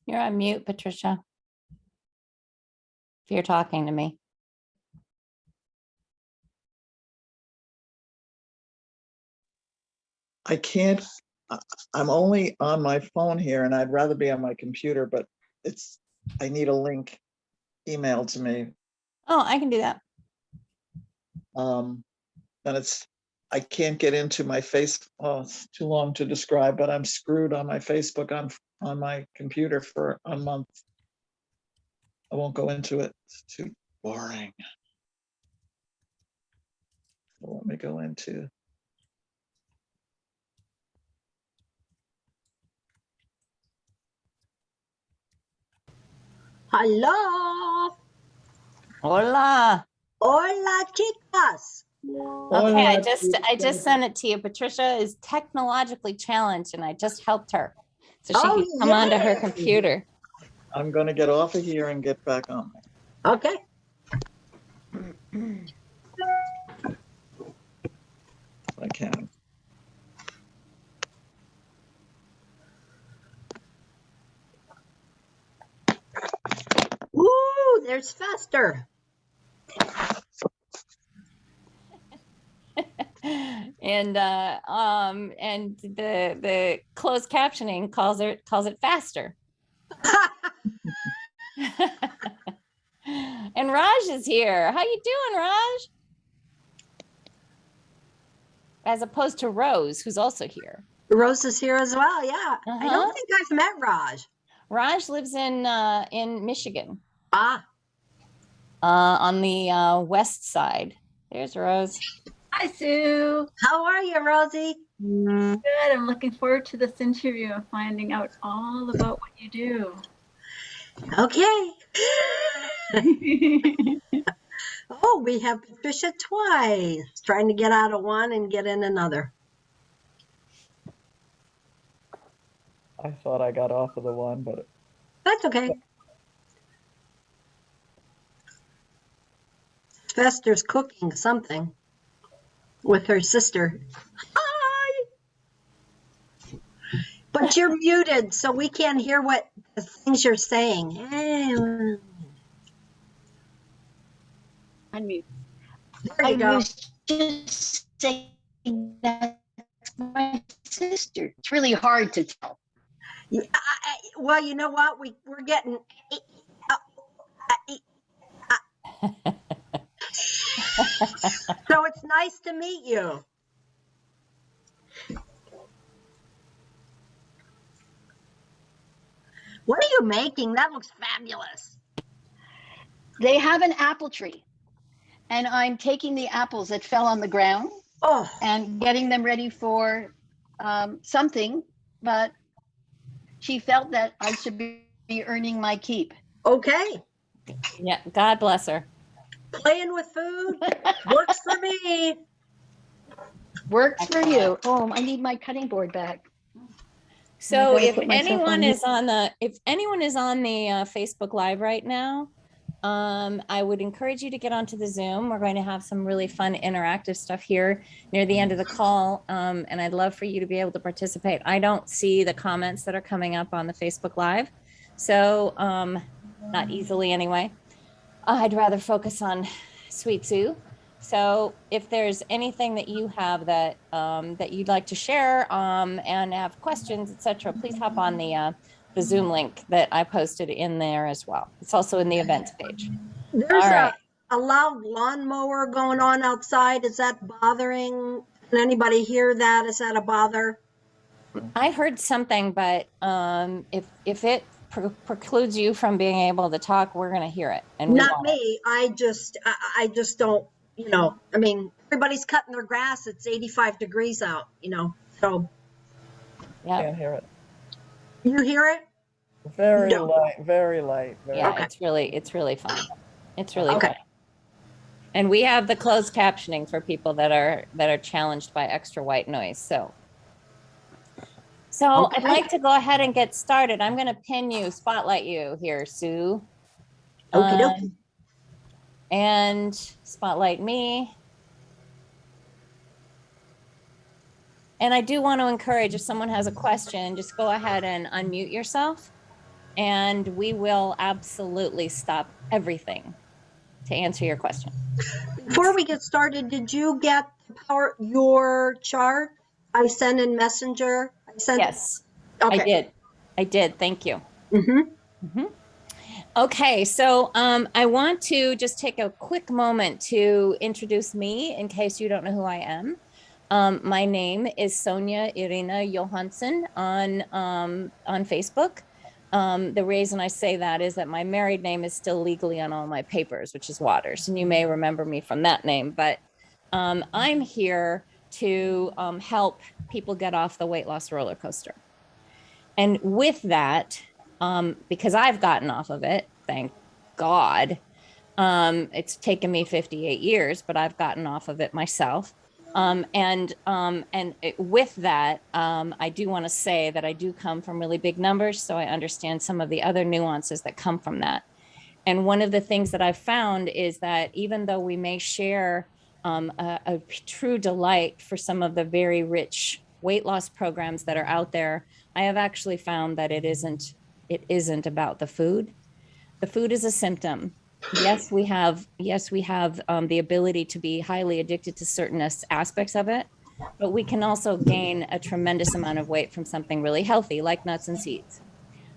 You're on mute, Patricia. If you're talking to me. I can't, I'm only on my phone here and I'd rather be on my computer, but I need a link emailed to me. Oh, I can do that. And I can't get into my face. Oh, it's too long to describe, but I'm screwed on my Facebook on my computer for a month. I won't go into it. It's too boring. So let me go into. Hello. Hola. Hola, chicas. Okay, I just sent it to you. Patricia is technologically challenged and I just helped her. So she can come onto her computer. I'm going to get off of here and get back on. Okay. I can. Ooh, there's Fester. And the closed captioning calls it faster. And Raj is here. How you doing, Raj? As opposed to Rose, who's also here. Rose is here as well. Yeah. I don't think I've met Raj. Raj lives in Michigan. Ah. On the west side. There's Rose. Hi, Sue. How are you, Rosie? Good. I'm looking forward to this interview and finding out all about what you do. Okay. Oh, we have Patricia twice, trying to get out of one and get in another. I thought I got off of the one, but That's okay. Fester's cooking something with her sister. Hi! But you're muted, so we can't hear what the things you're saying. Unmute. There you go. was just saying that's my sister. It's really hard to tell. Yeah, well, you know what? We're getting. So it's nice to meet you. What are you making? That looks fabulous. They have an apple tree, and I'm taking the apples that fell on the ground and getting them ready for something, but she felt that I should be earning my keep. Okay. Yeah, God bless her. Playing with food works for me. Works for you. Oh, I need my cutting board back. So if anyone is on the Facebook Live right now, I would encourage you to get onto the Zoom. We're going to have some really fun interactive stuff here near the end of the call. And I'd love for you to be able to participate. I don't see the comments that are coming up on the Facebook Live. So not easily anyway. I'd rather focus on Sweet Sue. So if there's anything that you have that that you'd like to share and have questions, etc., please hop on the Zoom link that I posted in there as well. It's also in the events page. There's a loud lawnmower going on outside. Is that bothering? Can anybody hear that? Is that a bother? I heard something, but if it precludes you from being able to talk, we're going to hear it. And we Not want it. me. I just don't, I mean, everybody's cutting their grass. It's 85 degrees out, so Yeah. Can't hear it. you hear it? Very No. light, very light. Very Yeah, Okay. it's really fun. It's really Okay. fun. And we have the closed captioning for people that are challenged by extra white noise. So Okay. I'd like to go ahead and get started. I'm going to pin you, spotlight you here, Sue. Okie dokie. And spotlight me. And I do want to encourage, if someone has a question, just go ahead and unmute yourself, and we will absolutely stop everything to answer your question. Before we get started, did you get your chart I sent in Messenger? Yes, Okay. I did. Thank you. Mm-hmm. Okay, so I want to just take a quick moment to introduce me in case you don't know who I am. My name is Sonia Irina Johansson on Facebook. The reason I say that is that my married name is still legally on all my papers, which is Waters, and you may remember me from that name. But I'm here to help people get off the weight loss roller coaster. And with that, because I've gotten off of it, thank God, it's taken me 58 years, but I've gotten off of it myself. With that, I do want to say that I do come from really big numbers, so I understand some of the other nuances that come from that. And one of the things that I've found is that even though we may share a true delight for some of the very rich weight loss programs that are out there, I have actually found that it isn't about the food. The food is a symptom. Yes, we have the ability to be highly addicted to certain aspects of it, but we can also gain a tremendous amount of weight from something really healthy, like nuts and seeds.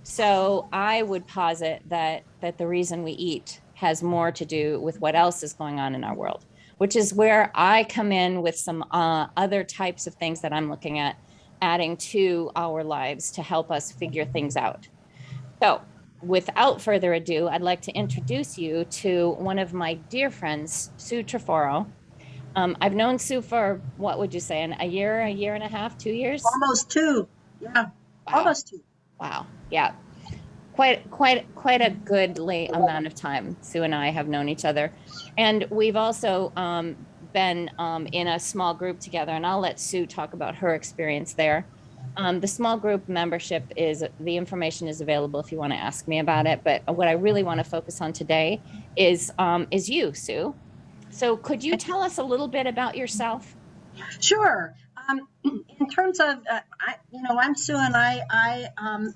So I would posit that the reason we eat has more to do with what else is going on in our world, which is where I come in with some other types of things that I'm looking at adding to our lives to help us figure things out. So without further ado, I'd like to introduce you to one of my dear friends, Sue Triforo. I've known Sue for, what would you say, a year and a half, 2 years? Almost 2. Yeah. Wow. Almost 2. Wow. Yeah. Quite a goodly amount of time Sue and I have known each other. And we've also been in a small group together, and I'll let Sue talk about her experience there. The small group membership the information is available if you want to ask me about it. But what I really want to focus on today is you, Sue. So could you tell us a little bit about yourself? Sure. In terms of, I'm Sue, and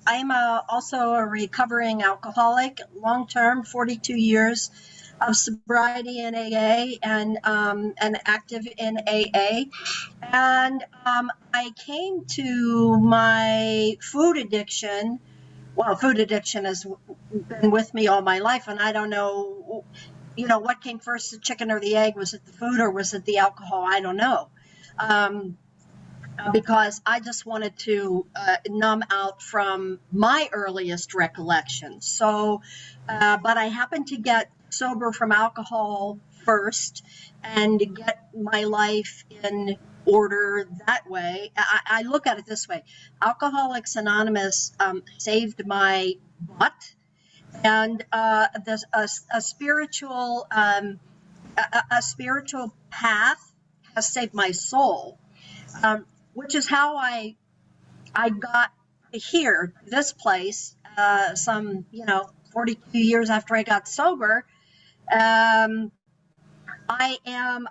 I'm also a recovering alcoholic, long-term, 42 years of sobriety in AA and active in AA. And I came to my food addiction. Well, food addiction has been with me all my life, and I don't know, what came first, the chicken or the egg? Was it the food or was it the alcohol? I don't know. Because I just wanted to numb out from my earliest recollections. So, but I happened to get sober from alcohol first and get my life in order that way. I look at it this way. Alcoholics Anonymous saved my butt, and there's a spiritual path has saved my soul. Which is how I got here, this place, some 42 years after I got sober. I am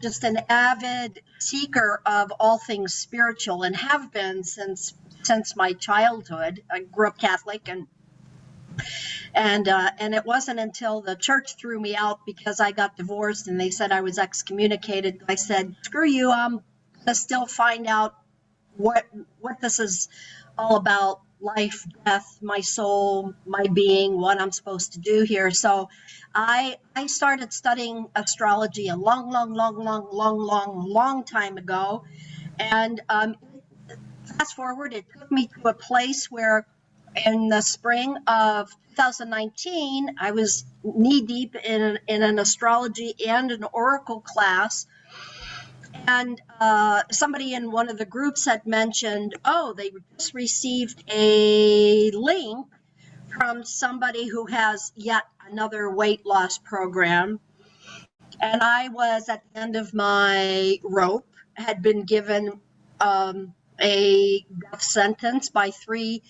just an avid seeker of all things spiritual, and have been since my childhood. I grew up Catholic, and it wasn't until the church threw me out because I got divorced and they said I was excommunicated. I said, screw you, I'm gonna still find out what this is all about, life, death, my soul, my being, what I'm supposed to do here. So I started studying astrology a long time ago. And fast forward, it took me to a place where in the spring of 2019, I was knee deep in an astrology and an oracle class. And somebody in one of the groups had mentioned, oh, they just received a link from somebody who has yet another weight loss program. And I was at the end of my rope, had been given a death sentence by 3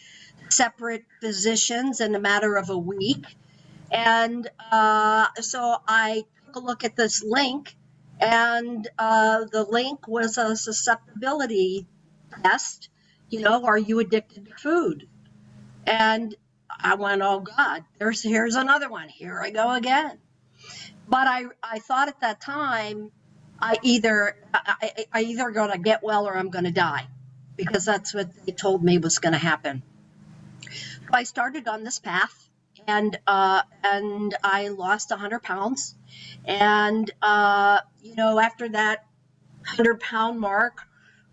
separate physicians in a matter of a week. And so I took a look at this link, and the link was a susceptibility test. You know, are you addicted to food? And I went, oh God, here's another one. Here I go again. But I thought at that time, I either going to get well or I'm going to die, because that's what they told me was going to happen. So I started on this path, and I lost 100 pounds. And, you know, after that 100-pound mark,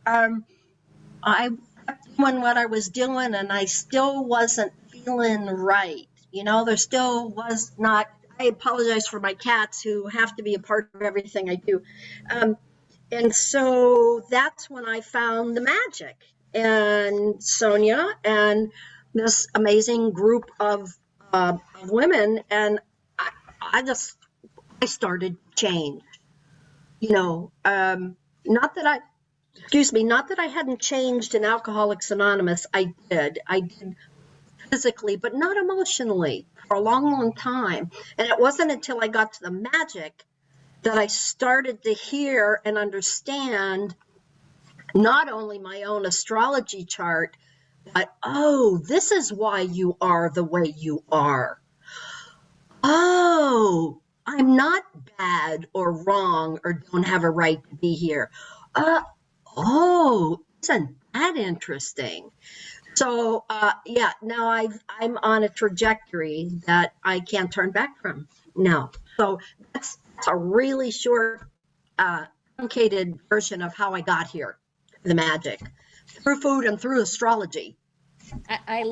I kept doing what I was doing, and I still wasn't feeling right. You know, there still was not. I apologize for my cats who have to be a part of everything I do. And so that's when I found the magic and Sonia and this amazing group of women. And I started to change, you know, not that I hadn't changed in Alcoholics Anonymous. I did physically, but not emotionally for a long, long time. And it wasn't until I got to the magic that I started to hear and understand not only my own astrology chart, but, oh, this is why you are the way you are. Oh, I'm not bad or wrong or don't have a right to be here. Oh, isn't that interesting? So, yeah, now I'm on a trajectory that I can't turn back from now. So that's a really short, truncated version of how I got here, the magic, through food and through astrology. I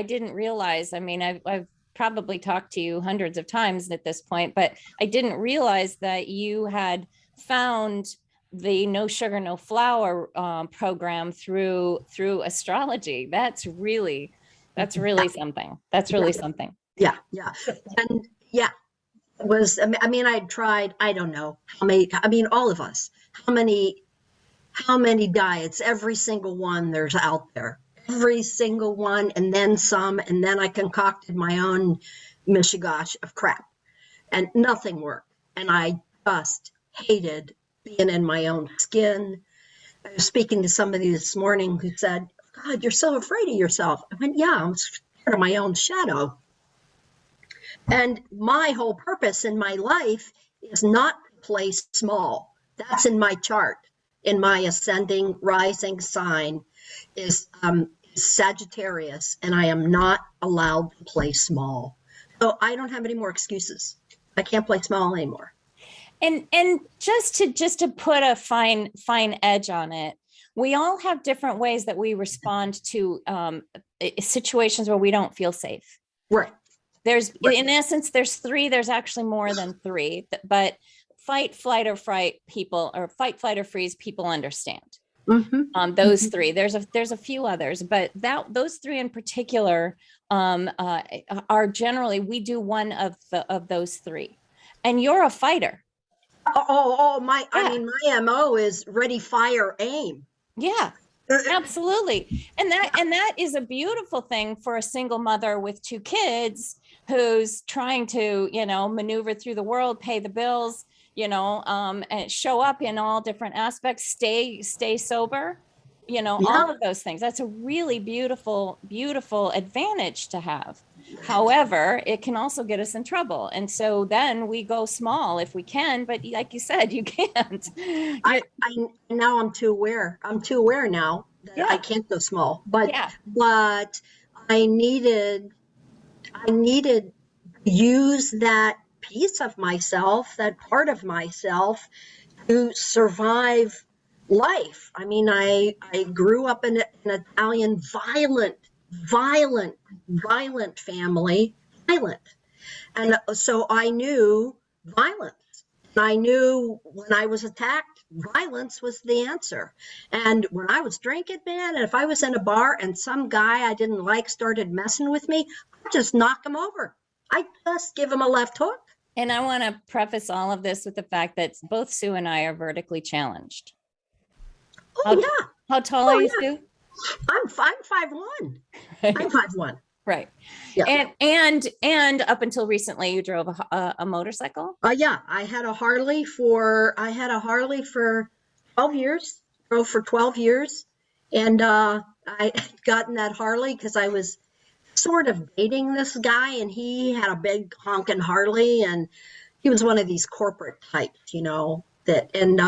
didn't realize, I mean, I've probably talked to you hundreds of times at this point, but I didn't realize that you had found the No Sugar, No Flour program through astrology. That's really something. That's really something. Yeah. And yeah, it was, I mean, I tried, I don't know how many, I mean, all of us, how many diets, every single one there's out there, every single one, and then some, and then I concocted my own mishigash of crap, and nothing worked. And I just hated being in my own skin. I was speaking to somebody this morning who said, God, you're so afraid of yourself. I went, yeah, I'm scared of my own shadow. And my whole purpose in my life is not to play small. That's in my chart. In my ascending rising sign is Sagittarius, and I am not allowed to play small. So I don't have any more excuses. I can't play small anymore. And just to put a fine edge on it, we all have different ways that we respond to situations where we don't feel safe. Right. In essence, there's 3. There's actually more than 3, but fight, flight, or fright people, or fight, flight, or freeze people understand. Mm-hmm. Those 3. There's a few others, but those 3 in particular are generally, we do one of those 3, and you're a fighter. I mean, my MO is ready, fire, aim. Yeah, absolutely. And that is a beautiful thing for a single mother with 2 kids who's trying to, you know, maneuver through the world, pay the bills, you know, and show up in all different aspects, stay sober, you know, all of those things. That's a really beautiful advantage to have. However, it can also get us in trouble. And so then we go small if we can, but like you said, you can't. Now I'm too aware. I'm too aware now that I can't go small, but I needed to use that piece of myself, that part of myself, to survive life. I mean, I grew up in an Italian violent family, violent. And so I knew violence. And I knew when I was attacked, violence was the answer. And when I was drinking, man, and if I was in a bar and some guy I didn't like started messing with me, I'd just knock him over. I just give him a left hook. And I want to preface all of this with the fact that both Sue and I are vertically challenged. Oh, yeah. How tall are you, Sue? I'm 5'1". I'm 5'1". Right. Yeah. And up until recently, you drove a motorcycle? Yeah, I had a Harley for 12 years, drove for 12 years. And I had gotten that Harley because I was sort of dating this guy, and he had a big honking Harley, and he was one of these corporate types, you know, that, and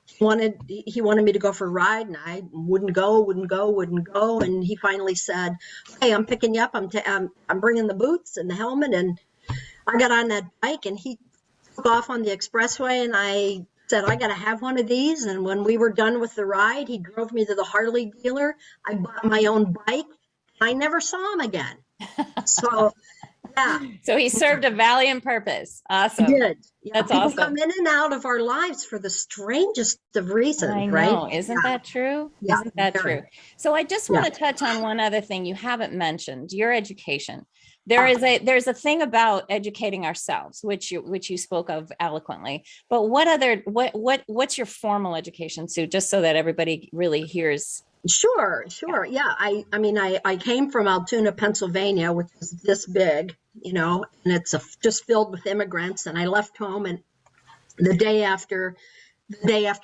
he wanted me to go for a ride, and I wouldn't go. And he finally said, "Hey, I'm picking you up. I'm bringing the boots and the helmet." And I got on that bike, and he took off on the expressway, and I said, "I got to have one of these." And when we were done with the ride, he drove me to the Harley dealer. I bought my own bike. I never saw him again. So, yeah. So he served a valiant purpose. Awesome. He did. Yeah, That's people awesome. come in and out of our lives for the strangest of reasons, I know. right? Isn't that true? Yeah, Isn't that very. true? So I just want to touch on one other thing you haven't mentioned, your education. There's a thing about educating ourselves, which you spoke of eloquently. But what's your formal education, Sue, just so that everybody really hears? Sure. Yeah. I mean, I came from Altoona, Pennsylvania, which is this big, you know, and it's just filled with immigrants. And I left home, and the day after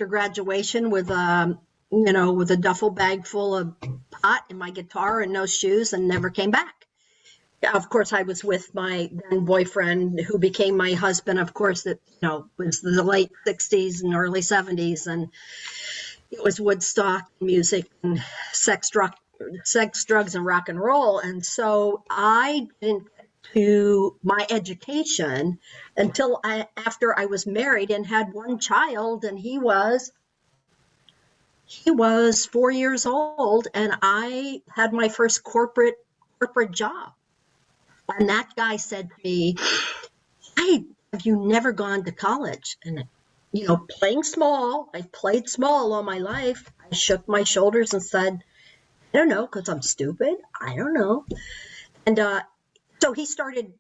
graduation with a duffel bag full of pot and my guitar and no shoes, and never came back. Of course, I was with my then boyfriend, who became my husband. Of course, that, you know, was the late 60s and early 70s, and it was Woodstock music and sex, drugs, and rock and roll. And so I didn't get to my education until after I was married and had one child, and he was 4 years old, and I had my first corporate job. And that guy said to me, "Why have you never gone to college?" And, you know, playing small, I played small all my life. I shook my shoulders and said, "I don't know, because I'm stupid. I don't know." And so he started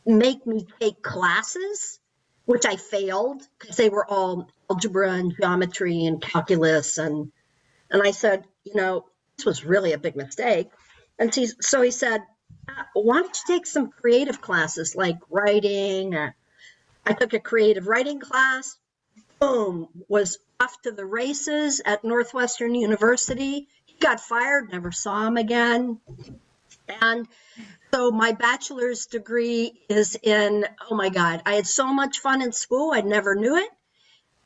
make me take classes, which I failed because they were all algebra and geometry and calculus. And I said, "You know, this was really a big mistake." And so he said, "Why don't you take some creative classes like writing?" I took a creative writing class. Boom, was off to the races at Northwestern University. He got fired, never saw him again. And so my bachelor's degree is in, oh my God, I had so much fun in school. I never knew it.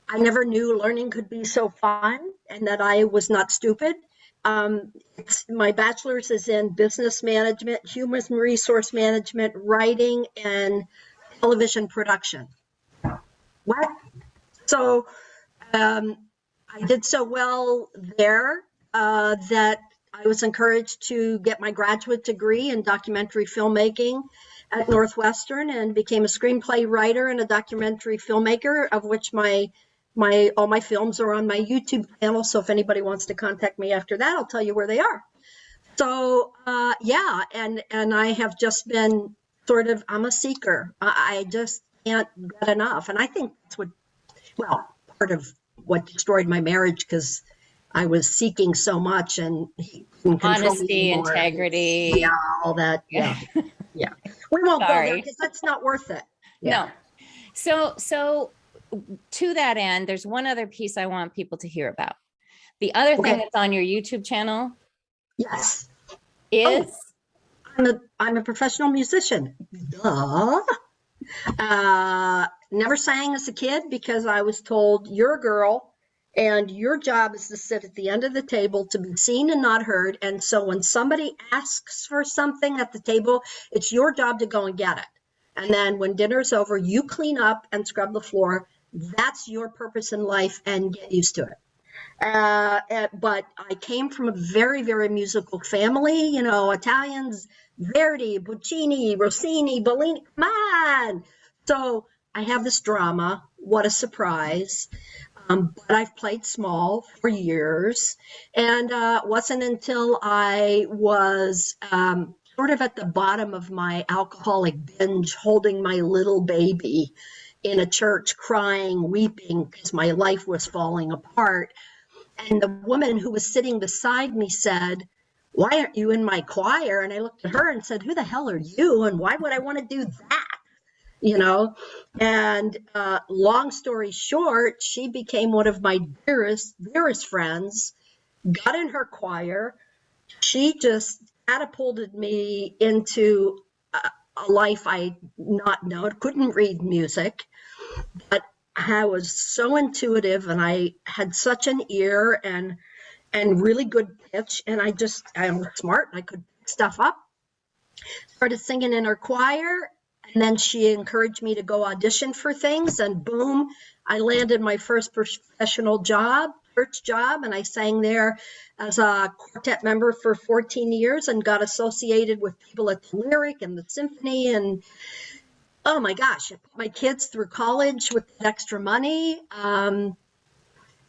I never knew learning could be so fun, and that I was not stupid. My bachelor's is in business management, human resource management, writing, and television production. What? So I did so well there that I was encouraged to get my graduate degree in documentary filmmaking at Northwestern, and became a screenplay writer and a documentary filmmaker, of which all my films are on my YouTube channel. So if anybody wants to contact me after that, I'll tell you where they are. So yeah, and I have just been I'm a seeker. I just can't get enough. And I think that's part of what destroyed my marriage, because I was seeking so much, and Honesty, integrity. Yeah, all that. Yeah. Yeah. We won't go there because that's not worth it. Yeah. No. So to that end, there's one other piece I want people to hear about. The other thing that's on your YouTube channel. Yes. Is I'm a professional musician. Duh. Never sang as a kid because I was told, "You're a girl and your job is to sit at the end of the table to be seen and not heard. And so when somebody asks for something at the table, it's your job to go and get it. And then when dinner's over, you clean up and scrub the floor. That's your purpose in life, and get used to it." But I came from a very, very musical family, you know, Italians, Verdi, Puccini, Rossini, Bellini, come on. So I have this drama. What a surprise. But I've played small for years. And it wasn't until I was sort of at the bottom of my alcoholic binge, holding my little baby in a church, crying, weeping, because my life was falling apart. And the woman who was sitting beside me said, "Why aren't you in my choir?" And I looked at her and said, "Who the hell are you? And why would I want to do that?" You know, and long story short, she became one of my dearest friends, got in her choir. She just catapulted me into a life I not known, couldn't read music, but I was so intuitive and I had such an ear and really good pitch. And I was smart. I could pick stuff up, started singing in her choir. And then she encouraged me to go audition for things, and boom, I landed my first professional job, church job, and I sang there as a quartet member for 14 years and got associated with people at the Lyric and the Symphony. And oh my gosh, I put my kids through college with extra money.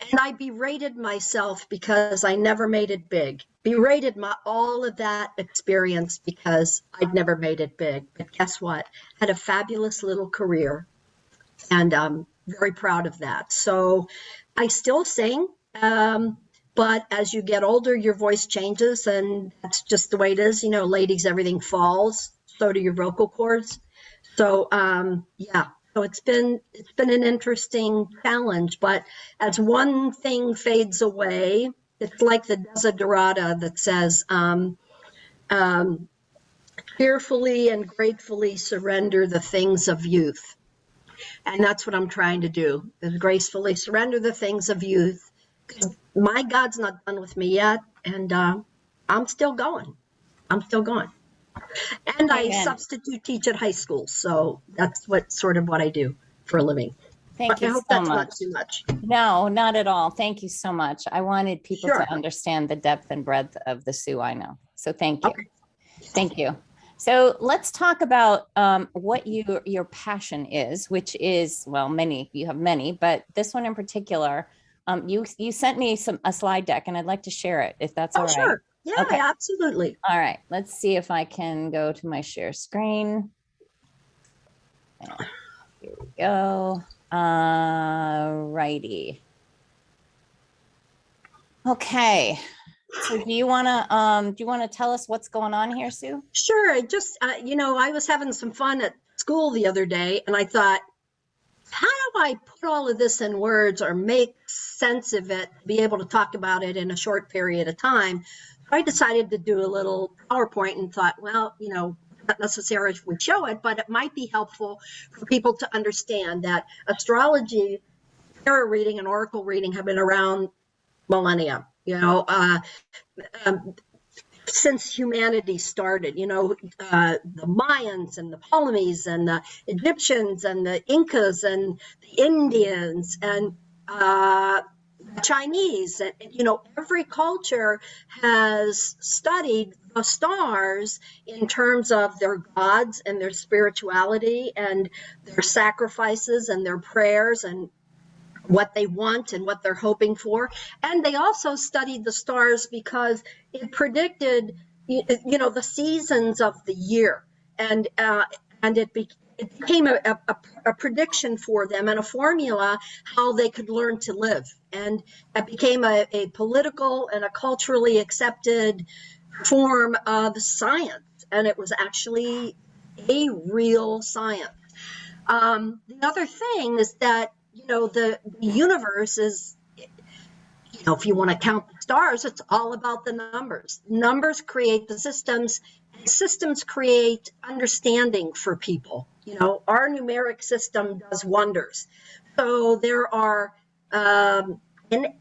And I berated myself because I never made it big. Berated all of that experience because I'd never made it big. But guess what? Had a fabulous little career, and I'm very proud of that. So I still sing, but as you get older, your voice changes, and that's just the way it is. You know, ladies, everything falls. So do your vocal cords. So yeah. So it's been an interesting challenge, but as one thing fades away, it's like the desiderata that says, fearfully and gratefully surrender the things of youth. And that's what I'm trying to do, is gracefully surrender the things of youth. My God's not done with me yet, and I'm still going. I'm still going. And I substitute teach at high school, so that's what I do for a living. Thank you I hope so that's much. not too much. No, not at all. Thank you so much. I wanted people Sure. to understand the depth and breadth of the Sue I know. So thank you. Okay. Thank you. So let's talk about what your passion is, which is, well, many, you have many, but this one in particular, you sent me a slide deck, and I'd like to share it if that's all right. Sure. Yeah, Okay. absolutely. All right, let's see if I can go to my share screen. Here we go. Righty. Okay. So do you want to tell us what's going on here, Sue? Sure. I just I was having some fun at school the other day, and I thought, how do I put all of this in words or make sense of it, be able to talk about it in a short period of time? I decided to do a little PowerPoint and thought, well, not necessarily if we show it, but it might be helpful for people to understand that astrology, tarot reading, and oracle reading have been around millennia, since humanity started. The Mayans and the Ptolemies and the Egyptians and the Incas and the Indians and Chinese, and every culture has studied the stars in terms of their gods and their spirituality and their sacrifices and their prayers and what they want and what they're hoping for. And they also studied the stars because it predicted the seasons of the year, and it became a prediction for them and a formula how they could learn to live. And it became a political and a culturally accepted form of science. And it was actually a real science. The other thing is that, the universe is, if you want to count the stars, it's all about the numbers. Numbers create the systems, and systems create understanding for people. Our numeric system does wonders. So there are, in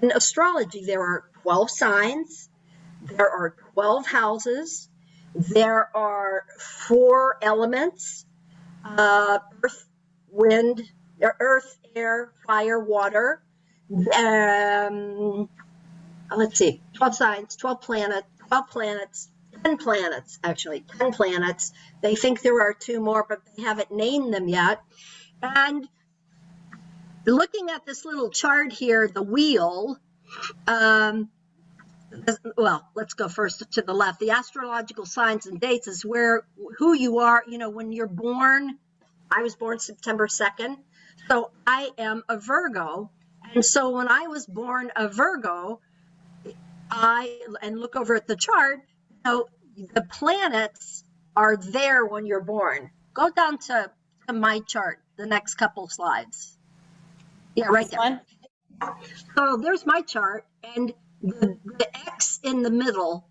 astrology, there are 12 signs, there are 12 houses, there are 4 elements, earth, wind, earth, air, fire, water. let's see, 12 signs, 12 planets, 10 planets, actually, 10 planets. They think there are 2 more, but they haven't named them yet. And looking at this little chart here, the wheel, well, let's go first to the left. The astrological signs and dates is who you are, when you're born. I was born September 2nd. So I am a Virgo. And so when I was born a Virgo, and look over at the chart, the planets are there when you're born. Go down to my chart, the next couple slides. Yeah, right there. So there's my chart, and the X in the middle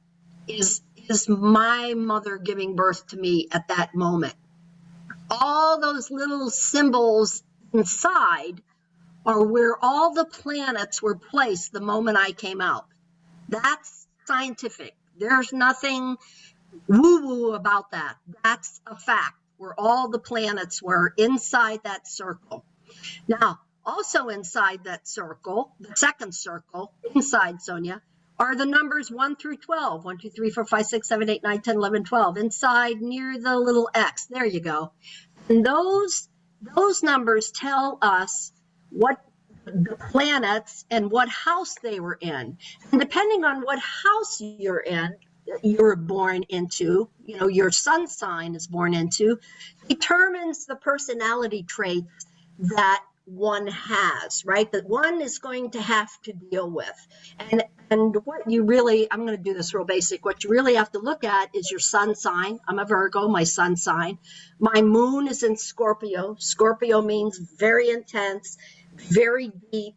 is my mother giving birth to me at that moment. All those little symbols inside are where all the planets were placed the moment I came out. That's scientific. There's nothing woo-woo about that. That's a fact, where all the planets were inside that circle. Now, also inside that circle, the second circle, inside, Sonia, are the numbers 1 through 12. 1, 2, 3, 4, 5, 6, 7, 8, 9, 10, 11, 12. Inside, near the little X. There you go. And those numbers tell us what the planets and what house they were in. And depending on what house you're in, you're born into, your sun sign is born into, determines the personality traits that one has, right? That one is going to have to deal with. And what you really, I'm going to do this real basic. What you really have to look at is your sun sign. I'm a Virgo, my sun sign. My moon is in Scorpio. Scorpio means very intense, very deep,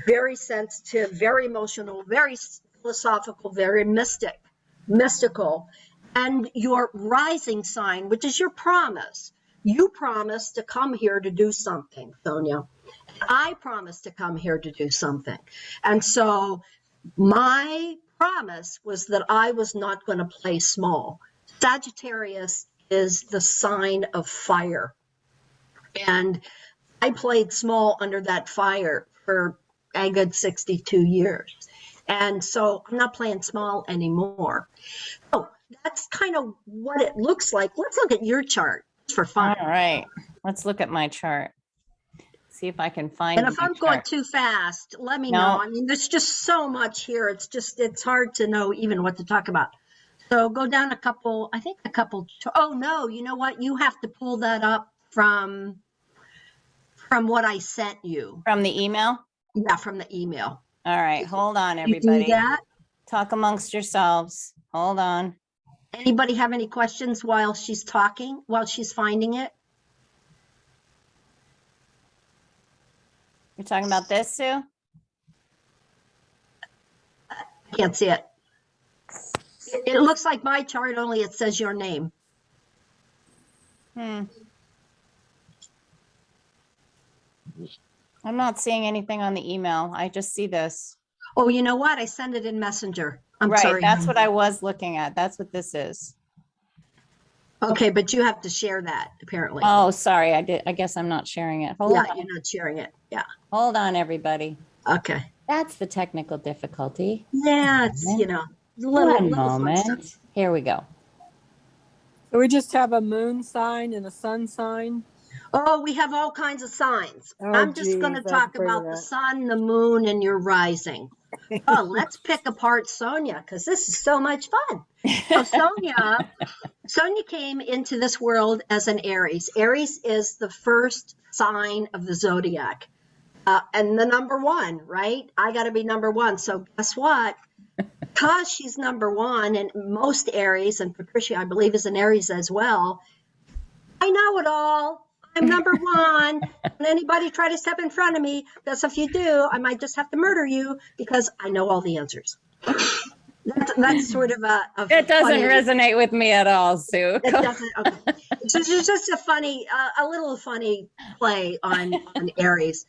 very sensitive, very emotional, very philosophical, very mystical. And your rising sign, which is your promise. You promised to come here to do something, Sonia. I promised to come here to do something. And so my promise was that I was not going to play small. Sagittarius is the sign of fire. And I played small under that fire for a good 62 years. And so I'm not playing small anymore. So that's kind of what it looks like. Let's look at your chart for fun. All right. Let's look at my chart. See if I can find it. And if I'm going too fast, let me know. I mean, there's just so much here. It's hard to know even what to talk about. So go down a couple. Oh, no, you know what? You have to pull that up from what I sent you. From the email? Yeah, from the email. All right. Hold on, everybody. You do that? Talk amongst yourselves. Hold on. Anybody have any questions while she's talking, while she's finding it? You're talking about this, Sue? I can't see it. It looks like my chart, only it says your name. I'm not seeing anything on the email. I just see this. Oh, you know what? I sent it in Messenger. I'm right, sorry. That's what I was looking at. That's what this is. Okay, but you have to share that, apparently. Oh, sorry. I guess I'm not sharing it. Hold on. You're not sharing it. Yeah. Hold on, everybody. Okay. That's the technical difficulty. Yeah, it's, One moment. Here we go. So we just have a moon sign and a sun sign? Oh, we have all kinds of signs. Oh, I'm just going to talk about the sun, the moon, and your rising. Oh, let's pick apart Sonia, because this is so much fun. So Sonia came into this world as an Aries. Aries is the first sign of the zodiac. And the number 1, right? I got to be number 1. So guess what? Because she's number 1, and most Aries, and Patricia, I believe, is an Aries as well, I know it all. I'm number 1. When anybody try to step in front of me, because if you do, I might just have to murder you because I know all the answers. That's sort of a it doesn't resonate with me at all, Sue. It doesn't. Okay. It's just a little funny play on Aries.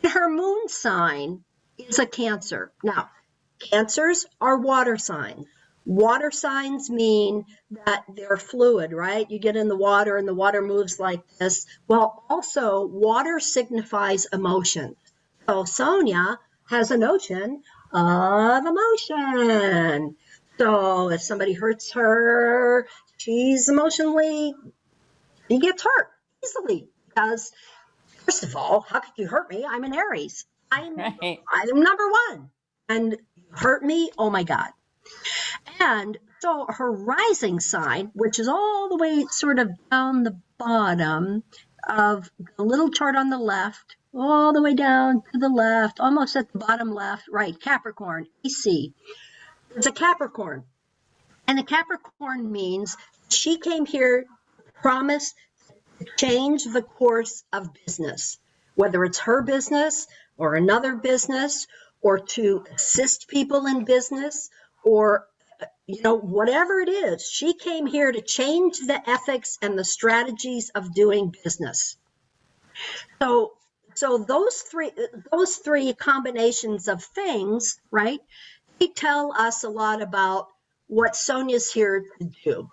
Her moon sign is a Cancer. Now, Cancers are water signs. Water signs mean that they're fluid, right? You get in the water and the water moves like this. Well, also, water signifies emotion. So Sonia, has an ocean of emotion. So if somebody hurts her, she gets hurt easily because, first of all, how could you hurt me? I'm an Aries. I'm number one. And hurt me, oh my God. And so her rising sign, which is all the way sort of down the bottom of the little chart on the left, all the way down to the left, almost at the bottom left, right, Capricorn, AC. It's a Capricorn. And a Capricorn means she came here to promise to change the course of business, whether it's her business or another business, or to assist people in business, or whatever it is. She came here to change the ethics and the strategies of doing business. So those three combinations of things, right? They tell us a lot about what Sonia's here to do.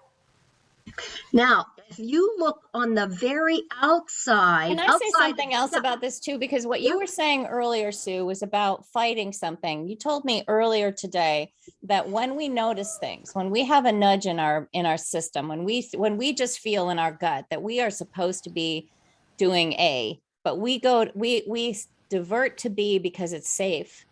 Now, if you look on the very outside. Can I say something else about this too? Because what you were saying earlier, Sue, was about fighting something. You told me earlier today that when we notice things, when we have a nudge in our system, when we just feel in our gut that we are supposed to be doing A, but we divert to B because it's safe.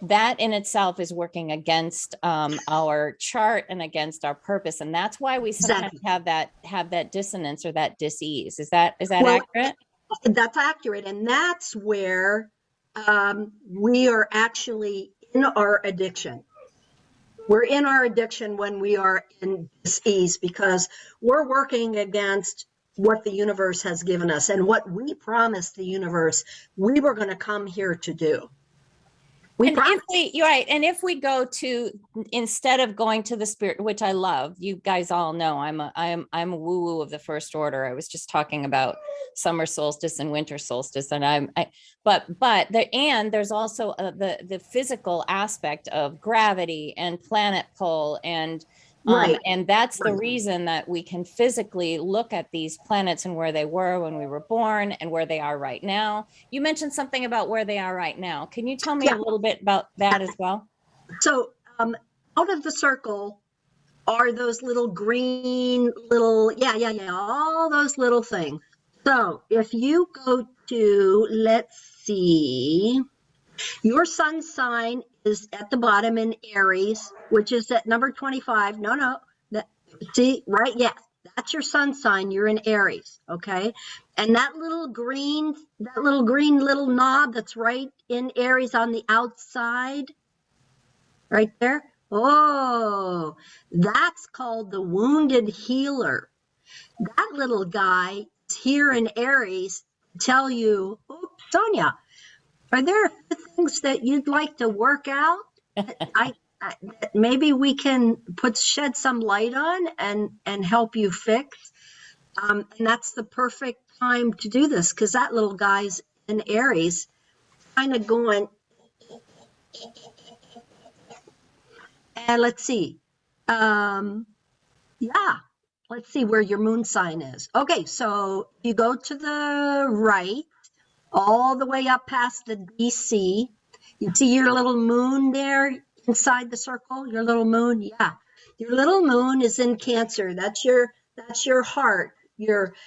That in itself is working against our chart and against our purpose, and that's why we sometimes have that dissonance or that dis-ease. Is that accurate? That's accurate, and that's where we are actually in our addiction. We're in our addiction when we are in dis-ease because we're working against what the universe has given us and what we promised the universe we were going to come here to do. You're right. And if we go to, instead of going to the spirit, which I love, you guys all know I'm a woo-woo of the first order. I was just talking about summer solstice and winter solstice, and there's also the physical aspect of gravity and planet pull and and that's the reason that we can physically look at these planets and where they were when we were born and where they are right now. You mentioned something about where they are right now. Can you tell me a little bit about that as well? So out of the circle are those little green all those little things. So if you go to, let's see, your sun sign is at the bottom in Aries, which is at number 25. See, right? Yes, that's your sun sign. You're in Aries, okay? And that little green little knob that's right in Aries on the outside, right there. Oh, that's called the wounded healer. That little guy is here in Aries to tell you, Sonia, are there things that you'd like to work out? Maybe we can shed some light on and help you fix. And that's the perfect time to do this because that little guy's in Aries, kind of going. And let's see. Let's see where your moon sign is. Okay, so you go to the right, all the way up past the DC. You see your little moon there inside the circle, your little moon? Yeah. Your little moon is in Cancer. That's your heart. That's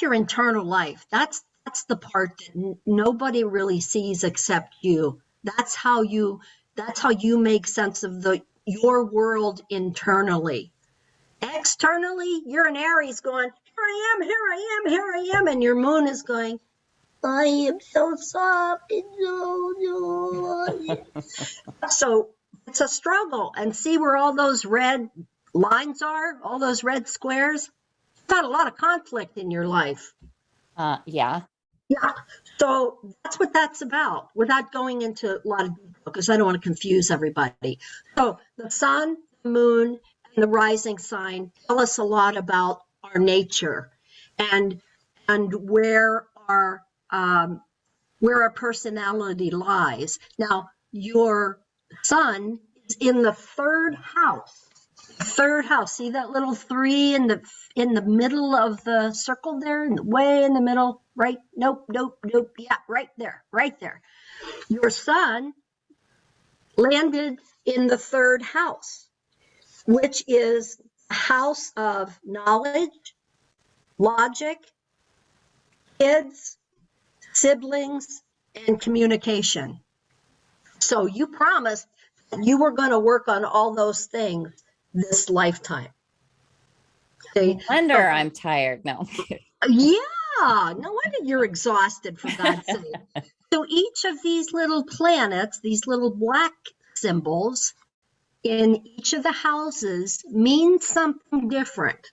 your internal life. That's the part that nobody really sees except you. That's how you make sense of your world internally. Externally, you're an Aries going, here I am, and your moon is going, I am so soft and so it's a struggle. And see where all those red lines are, all those red squares? You've got a lot of conflict in your life. Yeah. So that's what that's about, without going into a lot of detail, because I don't want to confuse everybody. So the sun, the moon, and the rising sign tell us a lot about our nature and where our personality lies. Now, your sun is in the third house Third house. See that little 3 in the middle of the circle there, way in the middle, right? Nope. Yeah, right there, right there. Your sun landed in the 3rd house, which is a house of knowledge, logic, kids, siblings, and communication. So you promised you were going to work on all those things this lifetime. No wonder I'm tired. No. Yeah, no wonder you're exhausted, for God's sake. So each of these little planets, these little black symbols in each of the houses means something different.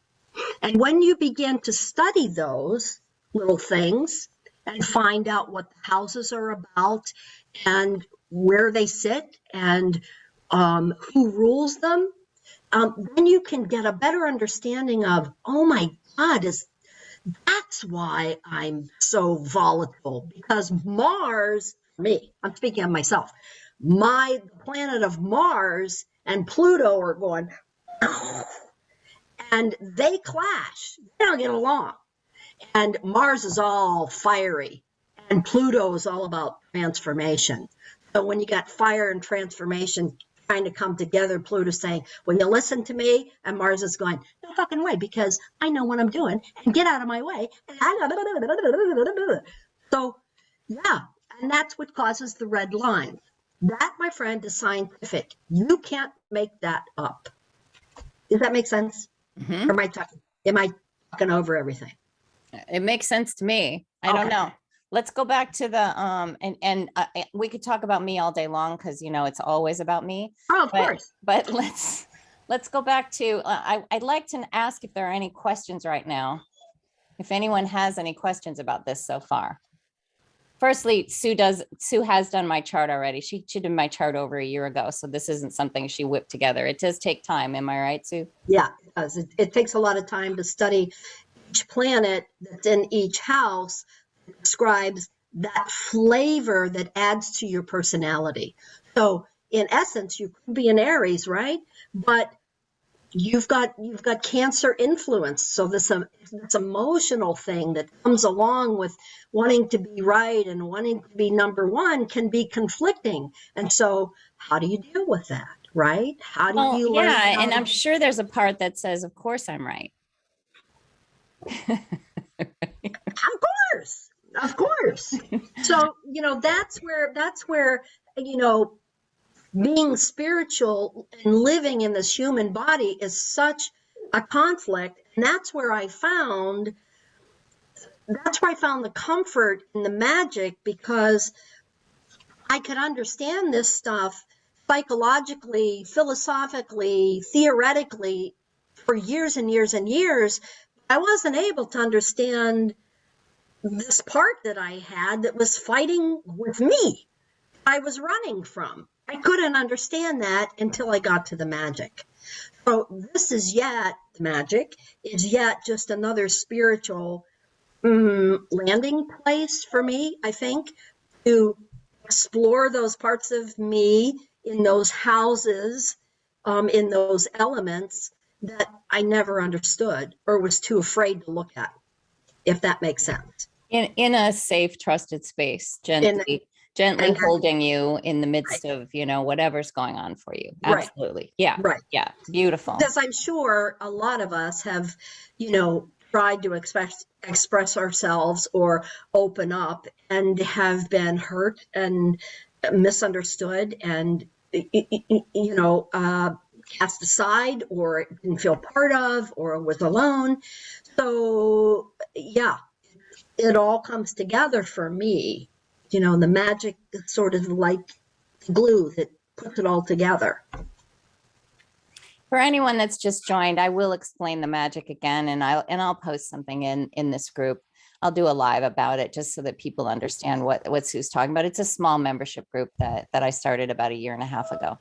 And when you begin to study those little things and find out what the houses are about and where they sit and who rules them, then you can get a better understanding of, oh my God, that's why I'm so volatile, because Mars, I'm speaking of myself, my planet of Mars and Pluto are going, and they clash. They don't get along. And Mars is all fiery, and Pluto is all about transformation. So when you got fire and transformation trying to come together, Pluto's saying, will you listen to me? And Mars is going, no fucking way, because I know what I'm doing, and get out of my way. So, yeah, and that's what causes the red line. That, my friend, is scientific. You can't make that up. Does that make sense? Mm-hmm. Or am I talking over everything? It makes sense to me. I don't know. Let's go back to the and we could talk about me all day long, because it's always about me. Oh, of course. But let's go back to I'd like to ask if there are any questions right now. If anyone has any questions about this so far. Firstly, Sue has done my chart already. She did my chart over a year ago, so this isn't something she whipped together. It does take time. Am I right, Sue? Yeah, it does. It takes a lot of time to study each planet that's in each house. Describes that flavor that adds to your personality. So in essence, you could be an Aries, right? But you've got Cancer influence. So this emotional thing that comes along with wanting to be right and wanting to be number one can be conflicting. And so how do you deal with that, right? How do you learn? Yeah, and I'm sure there's a part that says, of course I'm right. Of course. So, that's where, being spiritual and living in this human body is such a conflict. And that's where I found the comfort in the magic, because I could understand this stuff psychologically, philosophically, theoretically for years and years and years. I wasn't able to understand this part that I had that was fighting with me, I was running from. I couldn't understand that until I got to the magic. So the magic is yet just another spiritual landing place for me, I think, to explore those parts of me in those houses, in those elements that I never understood or was too afraid to look at, if that makes sense. In a safe, trusted space, gently holding you in the midst of, whatever's going on for you. Absolutely. Right. Yeah. Right. Yeah. Beautiful. Because I'm sure a lot of us have, tried to express ourselves or open up and have been hurt and misunderstood and, cast aside, or didn't feel part of, or was alone. So, yeah. It all comes together for me, the magic is sort of like glue that puts it all together. For anyone that's just joined, I will explain the magic again, and I'll post something in this group. I'll do a live about it just so that people understand what Sue's talking about. It's a small membership group that I started about 1.5 years ago.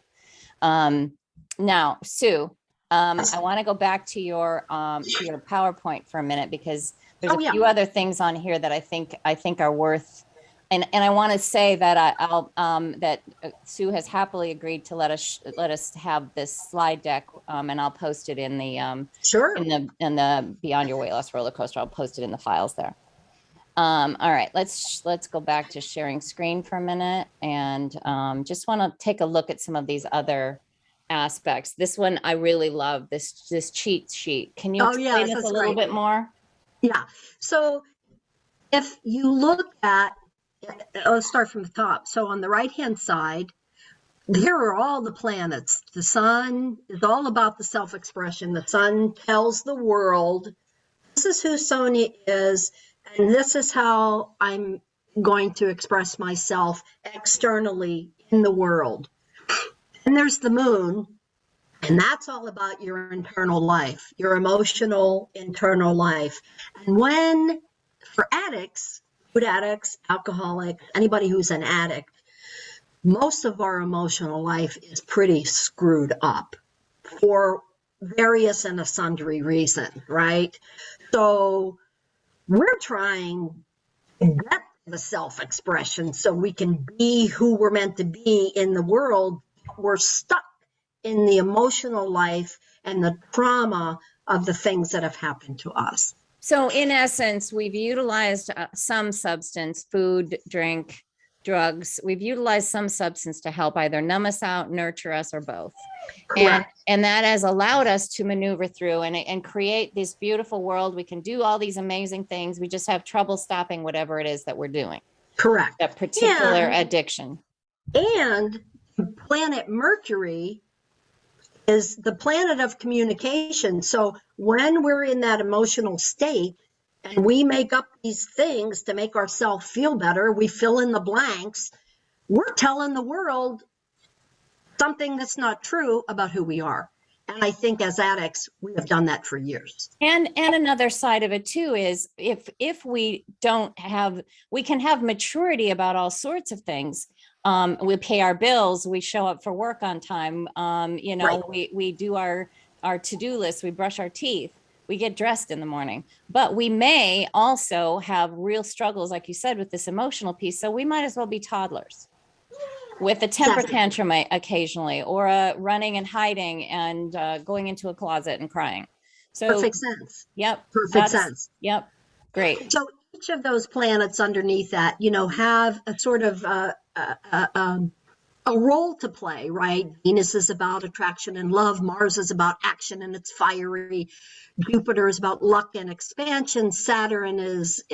Now, Sue, I want to go back to your PowerPoint for a minute, because there's a few other things on here that I think are worth And I want to say that that Sue has happily agreed to let us have this slide deck, and I'll post it in the Sure. in the Beyond Your Weight Loss roller coaster. I'll post it in the files there. All right, let's go back to sharing screen for a minute, and just want to take a look at some of these other aspects. This one I really love, this cheat sheet. Can you explain this a little bit more? Yeah. So if you look at, let's start from the top. So on the right-hand side, here are all the planets. The sun is all about the self-expression. The sun tells the world, this is who Sonia is, and this is how I'm going to express myself externally in the world. And there's the moon, and that's all about your internal life, your emotional internal life. And when, for addicts, food addicts, alcoholics, anybody who's an addict, most of our emotional life is pretty screwed up for various and sundry reasons, right? So we're trying to get the self-expression so we can be who we're meant to be in the world. We're stuck in the emotional life and the trauma of the things that have happened to us. So in essence, we've utilized some substance, food, drink, drugs. We've utilized some substance to help either numb us out, nurture us, or both. And that has allowed us to maneuver through and create this beautiful world. We can do all these amazing things. We just have trouble stopping whatever it is that we're doing. Correct. That particular addiction. And planet Mercury is the planet of communication. So when we're in that emotional state and we make up these things to make ourselves feel better, we fill in the blanks, we're telling the world something that's not true about who we are. And I think as addicts, we have done that for years. And another side of it too is if we don't have, we can have maturity about all sorts of things. We pay our bills, we show up for work on time, you know, right. we do our to-do list, we brush our teeth, we get dressed in the morning, but we may also have real struggles, like you said, with this emotional piece. So we might as well be toddlers with a temper tantrum occasionally, or running and hiding and going into a closet and crying. So perfect sense. Yep. Perfect sense. Yep. Great. So each of those planets underneath that, you know, have a sort of a role to play, right? Venus is about attraction and love. Mars is about action and it's fiery. Jupiter is about luck and expansion. Saturn is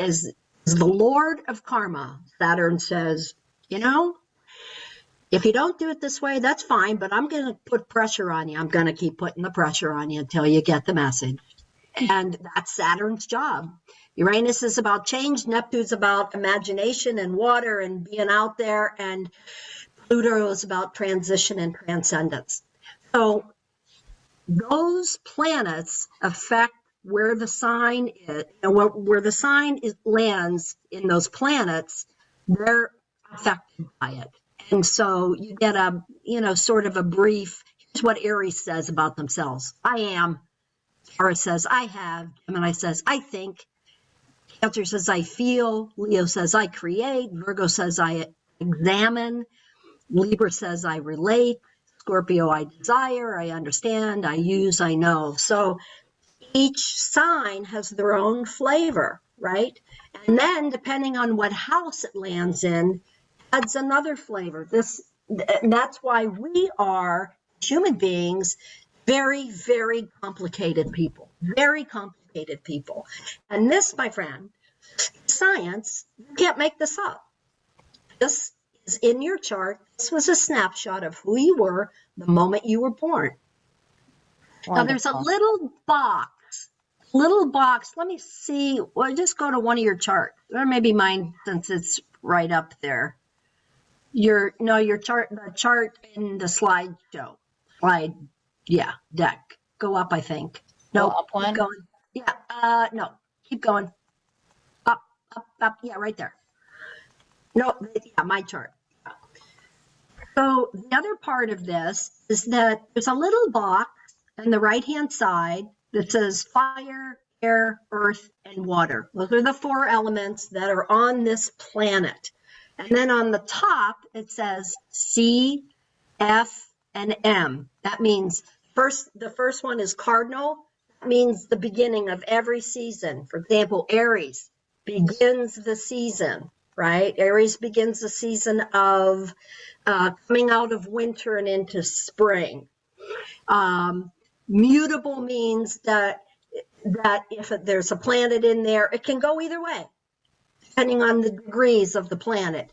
the Lord of karma. Saturn says, you know, if you don't do it this way, that's fine, but I'm going to put pressure on you. I'm going to keep putting the pressure on you until you get the message. And that's Saturn's job. Uranus is about change. Neptune's about imagination and water and being out there. And Pluto is about transition and transcendence. So those planets affect where the sign is, and where the sign lands in those planets, they're affected by it. And so you get a, you know, sort of a brief, here's what Aries says about themselves. I am. Taurus says, I have. Gemini says, I think. Cancer says, I feel. Leo says, I create. Virgo says, I examine. Libra says, I relate. Scorpio, I desire. I understand. I use. I know. So each sign has their own flavor, right? And then depending on what house it lands in, adds another flavor. That's why we are human beings, very, very complicated people, very complicated people. And this, my friend, science, you can't make this up. This is in your chart. This was a snapshot of who you were the moment you were born. Wonderful. Now there's a little box. Let me see. Well, just go to one of your charts, or maybe mine, since it's right up there. The chart in the slideshow. Deck. Go up, I think. No, up one. Keep going. Yeah, no, keep going. Up, yeah, right there. No, yeah, my chart. So the other part of this is that there's a little box on the right-hand side that says fire, air, earth, and water. Those are the four elements that are on this planet. And then on the top, it says C, F, and M. That means the first one is cardinal. That means the beginning of every season. For example, Aries begins the season, right? Aries begins the season of coming out of winter and into spring. Mutable means that if there's a planet in there, it can go either way, depending on the degrees of the planet.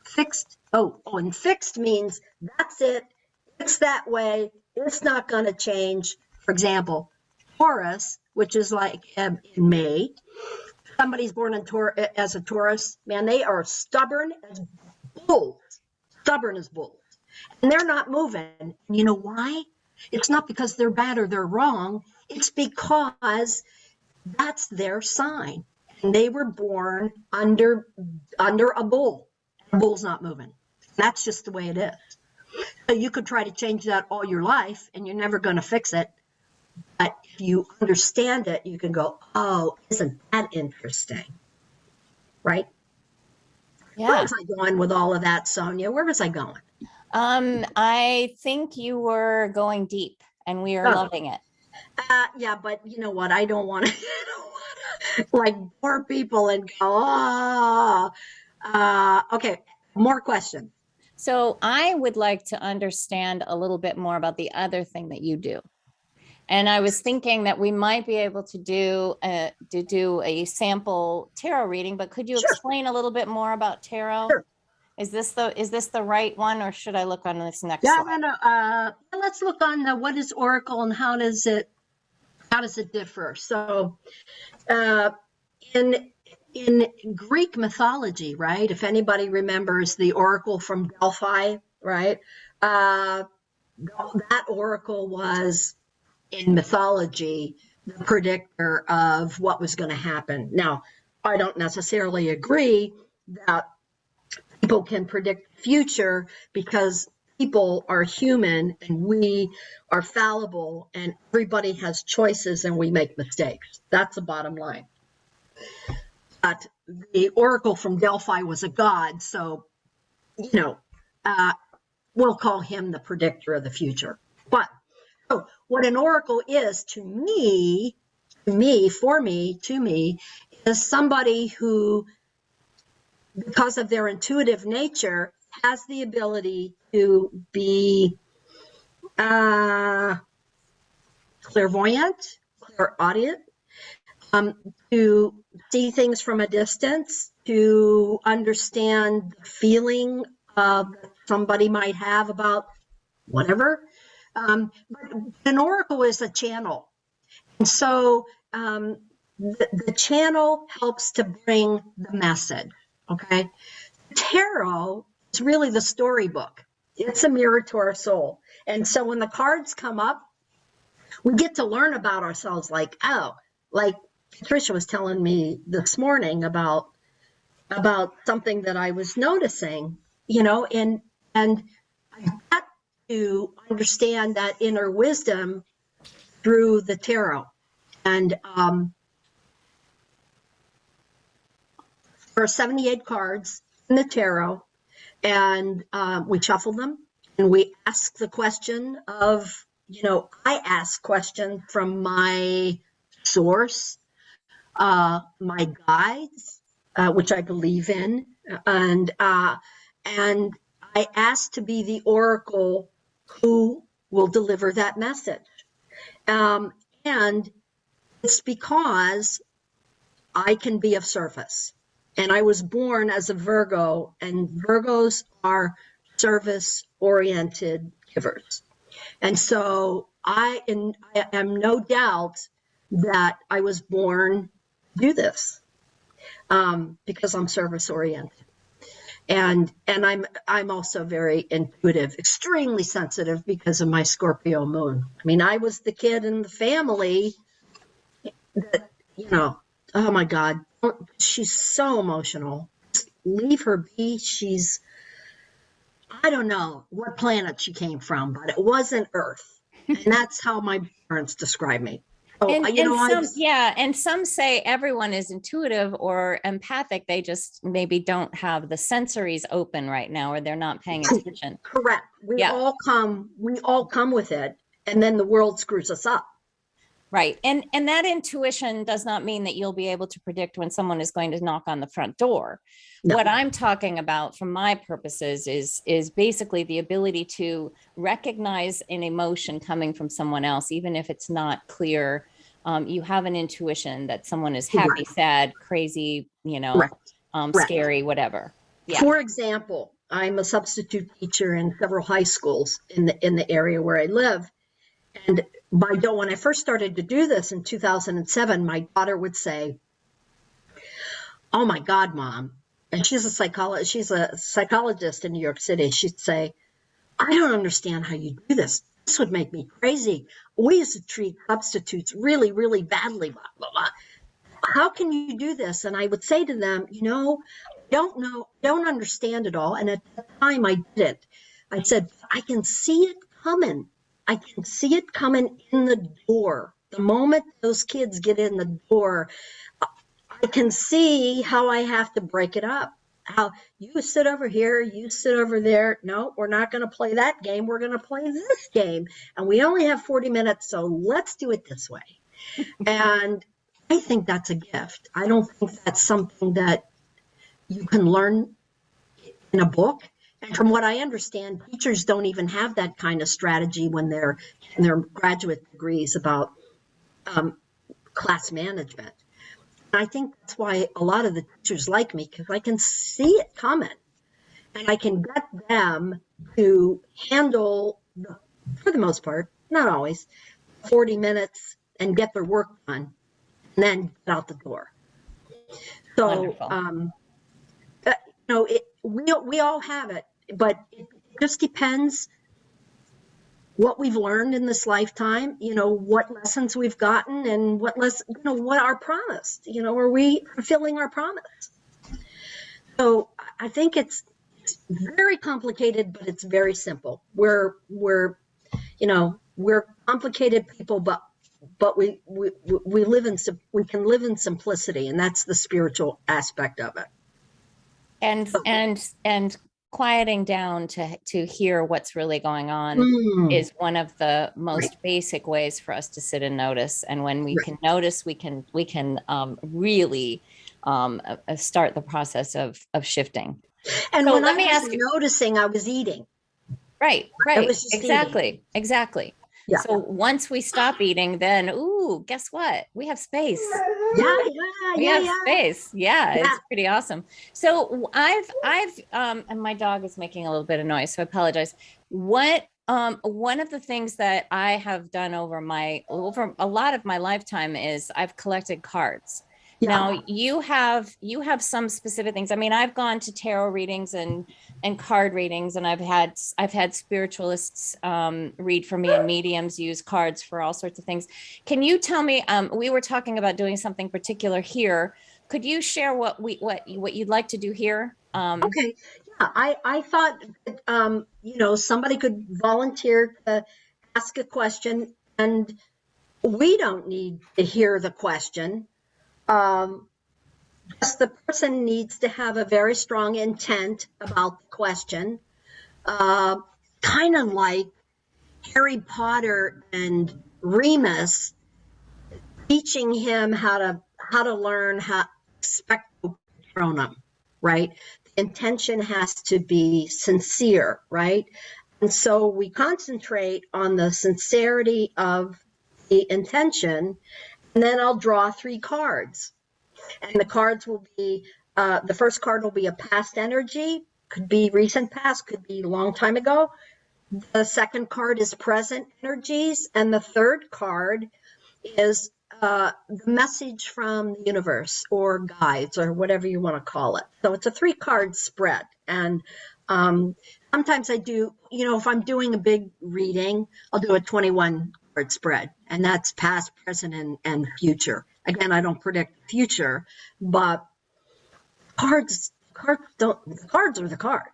Fixed, and fixed means that's it. It's that way. It's not going to change. For example, Taurus, which is like in May, somebody's born as a Taurus, man, they are stubborn as bulls. Stubborn as bulls. And they're not moving. And you know why? It's not because they're bad or they're wrong. It's because that's their sign. And they were born under a bull. The bull's not moving. That's just the way it is. So you could try to change that all your life and you're never going to fix it. But if you understand it, you can go, oh, isn't that interesting? Right? Yeah. Where was I going with all of that, Sonia? Where was I going? I think you were going deep and we are loving it. Yeah, but you know what? I don't want to like bore people and go, okay, more questions. So I would like to understand a little bit more about the other thing that you do. And I was thinking that we might be able to do a sample tarot reading, but could you explain a little bit more about tarot? Sure. Is this the right one, or should I look on this next slide? Let's look on what is Oracle and how does it differ? So, in Greek mythology, right? If anybody remembers the Oracle from Delphi, right? That Oracle was in mythology the predictor of what was going to happen. Now, I don't necessarily agree that people can predict the future because people are human and we are fallible and everybody has choices and we make mistakes. That's the bottom line. But the Oracle from Delphi was a god, so, we'll call him the predictor of the future. But what an oracle is to me, is somebody who, because of their intuitive nature, has the ability to be clairvoyant, clairaudient, to see things from a distance, to understand the feeling somebody might have about whatever. But an oracle is a channel. And so the channel helps to bring the message, okay? Tarot is really the storybook. It's a mirror to our soul. And so when the cards come up, we get to learn about ourselves like Patricia was telling me this morning about something that I was noticing, and I got to understand that inner wisdom through the tarot. And there are 78 cards in the tarot, and we shuffle them and we ask the question of, I ask questions from my source, my guides, which I believe in, and I ask to be the oracle who will deliver that message. And it's because I can be of service. And I was born as a Virgo, and Virgos are service-oriented givers. And so I am no doubt that I was born to do this because I'm service-oriented. And I'm also very intuitive, extremely sensitive because of my Scorpio moon. I mean, I was the kid in the family that, oh my God, she's so emotional. Just leave her be. I don't know what planet she came from, but it wasn't Earth. And that's how my parents describe me. So, and some say everyone is intuitive or empathic. They just maybe don't have the sensories open right now, or they're not paying attention. Correct. We all come with it, and then the world screws us up. Right. And that intuition does not mean that you'll be able to predict when someone is going to knock on the front door. No. What I'm talking about from my purposes is basically the ability to recognize an emotion coming from someone else, even if it's not clear. You have an intuition that someone is happy, sad, crazy, scary, whatever. Yeah. For example, I'm a substitute teacher in several high schools in the area where I live. And when I first started to do this in 2007, my daughter would say, "Oh my God, Mom," and she's a psychologist in New York City. She'd say, "I don't understand how you do this. This would make me crazy. We used to treat substitutes really, really badly. Blah, blah, blah. How can you do this?" And I would say to them, don't understand it all. And at the time I did. I said, I can see it coming. I can see it coming in the door. The moment those kids get in the door, I can see how I have to break it up. How you sit over here, you sit over there. No, we're not going to play that game. We're going to play this game. And we only have 40 minutes, so let's do it this way. And I think that's a gift. I don't think that's something that you can learn in a book. And from what I understand, teachers don't even have that kind of strategy when they're in their graduate degrees about class management. And I think that's why a lot of the teachers like me, because I can see it coming. And I can get them to handle, for the most part, not always, 40 minutes and get their work done and then get out the door. So, we all have it, but it just depends what we've learned in this lifetime, what lessons we've gotten and what our promise, are we fulfilling our promise? So I think it's very complicated, but it's very simple. We're complicated people, but we can live in simplicity, and that's the spiritual aspect of it. And quieting down to hear what's really going on is one of the most basic ways for us to sit and notice. And when we can notice, we can really start the process of shifting. And so when I was noticing, I was eating. Right. Exactly. Yeah. So once we stop eating, then, guess what? We have space. We have space. Yeah, it's pretty awesome. So I've and my dog is making a little bit of noise, so I apologize. One of the things that I have done over a lot of my lifetime is I've collected cards. Yeah. Now you have some specific things. I mean, I've gone to tarot readings and card readings, and I've had spiritualists read for me, and mediums use cards for all sorts of things. Can you tell me? We were talking about doing something particular here. Could you share what you'd like to do here? Okay. Yeah, I thought somebody could volunteer to ask a question, and we don't need to hear the question. Just the person needs to have a very strong intent about the question, kind of like Harry Potter and Remus teaching him how to learn how Expecto Patronum, right? The intention has to be sincere, right? And so we concentrate on the sincerity of the intention. And then I'll draw 3 cards. And the cards will be, the first card will be a past energy, could be recent past, could be a long time ago. The second card is present energies. And the third card is the message from the universe or guides or whatever you want to call it. So it's a 3-card spread. And sometimes I do, if I'm doing a big reading, I'll do a 21 spread, and that's past, present, and future. Again, I don't predict the future, but cards are the cards.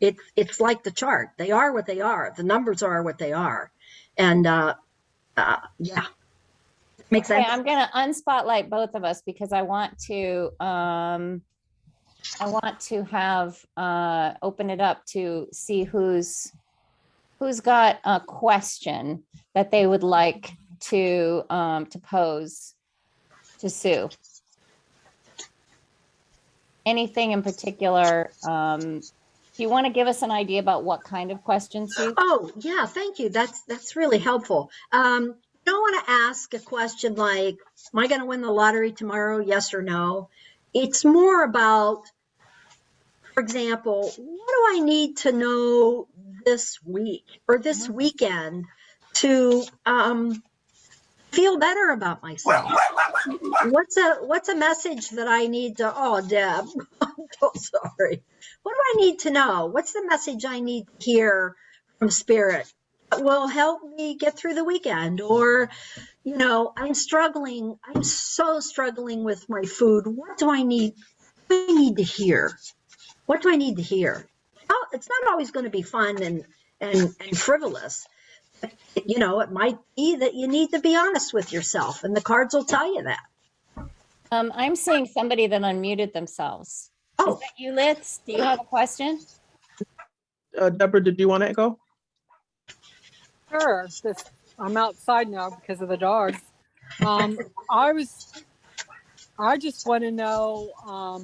It's like the chart. They are what they are. The numbers are what they are. And Makes Okay, sense. I'm gonna unspotlight both of us because I want to have open it up to see who's got a question that they would like to pose to Sue. Anything in particular? Do you want to give us an idea about what kind of questions, Sue? Oh, yeah, thank you. That's really helpful. I don't want to ask a question like, am I going to win the lottery tomorrow? Yes or no. It's more about, for example, what do I need to know this week or this weekend to feel better about myself? What's a message that I need to, oh, Deb, I'm so sorry. What do I need to know? What's the message I need to hear from Spirit that will help me get through the weekend? Or, you know, I'm so struggling with my food. What do I need to hear? What do I need to hear? Oh, it's not always going to be fun and frivolous. You know, it might be that you need to be honest with yourself, and the cards will tell you that. I'm seeing somebody that unmuted themselves. Oh. Is that you, Litz? Do you have a question? Deborah, did you want to go? Sure. I'm outside now because of the dogs. I just want to know, I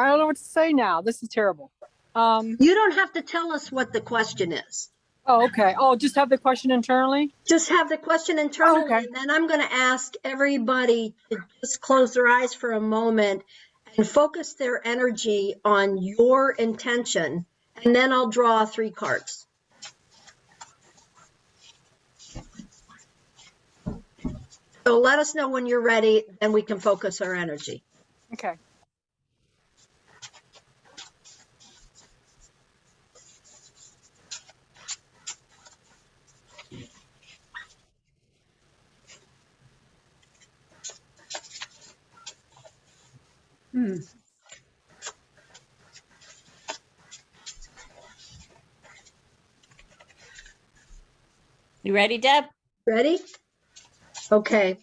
don't know what to say now. This is terrible. You don't have to tell us what the question is. Oh, okay. Oh, just have the question internally? Just have the question internally, okay. and then I'm going to ask everybody to just close their eyes for a moment and focus their energy on your intention, and then I'll draw 3 cards. So let us know when you're ready, and we can focus our energy. Okay. You ready, Deb? Ready? Okay.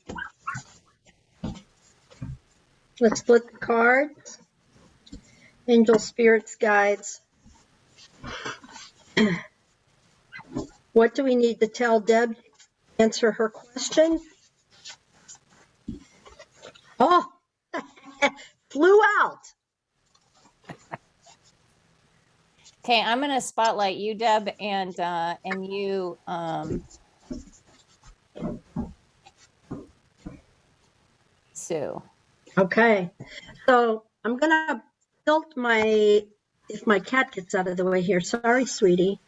Let's split the cards. Angel, spirits, guides. What do we need to tell Deb to answer her question? Oh, flew out. Okay, I'm going to spotlight you, Deb, and you, Sue. Okay, so I'm gonna tilt if my cat gets out of the way here. Sorry, sweetie.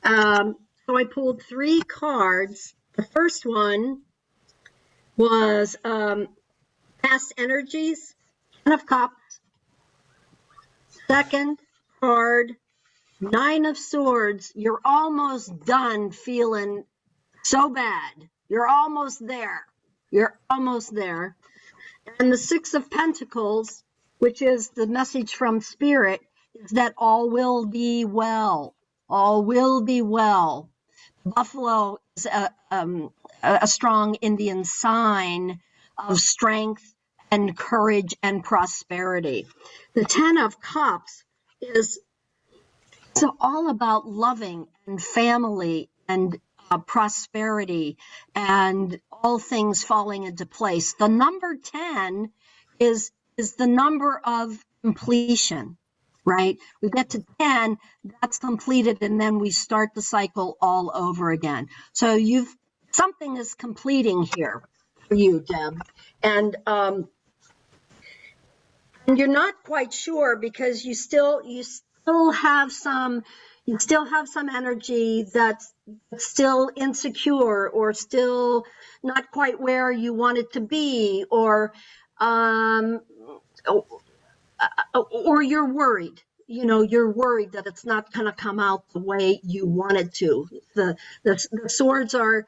So I pulled 3 cards. The first one was past energies, 10 of Cups. Second card, 9 of Swords. You're almost done feeling so bad. You're almost there. You're almost there. And the 6 of Pentacles, which is the message from Spirit, is that all will be well. All will be well. Buffalo is a strong Indian sign of strength and courage and prosperity. The 10 of Cups is all about loving and family and prosperity and all things falling into place. The number 10 is the number of completion, right? We get to 10, that's completed, and then we start the cycle all over again. So something is completing here for you, Deb. And you're not quite sure because you still have some energy that's still insecure or still not quite where you want it to be, or you're worried. You know, you're worried that it's not going to come out the way you want it to. The swords are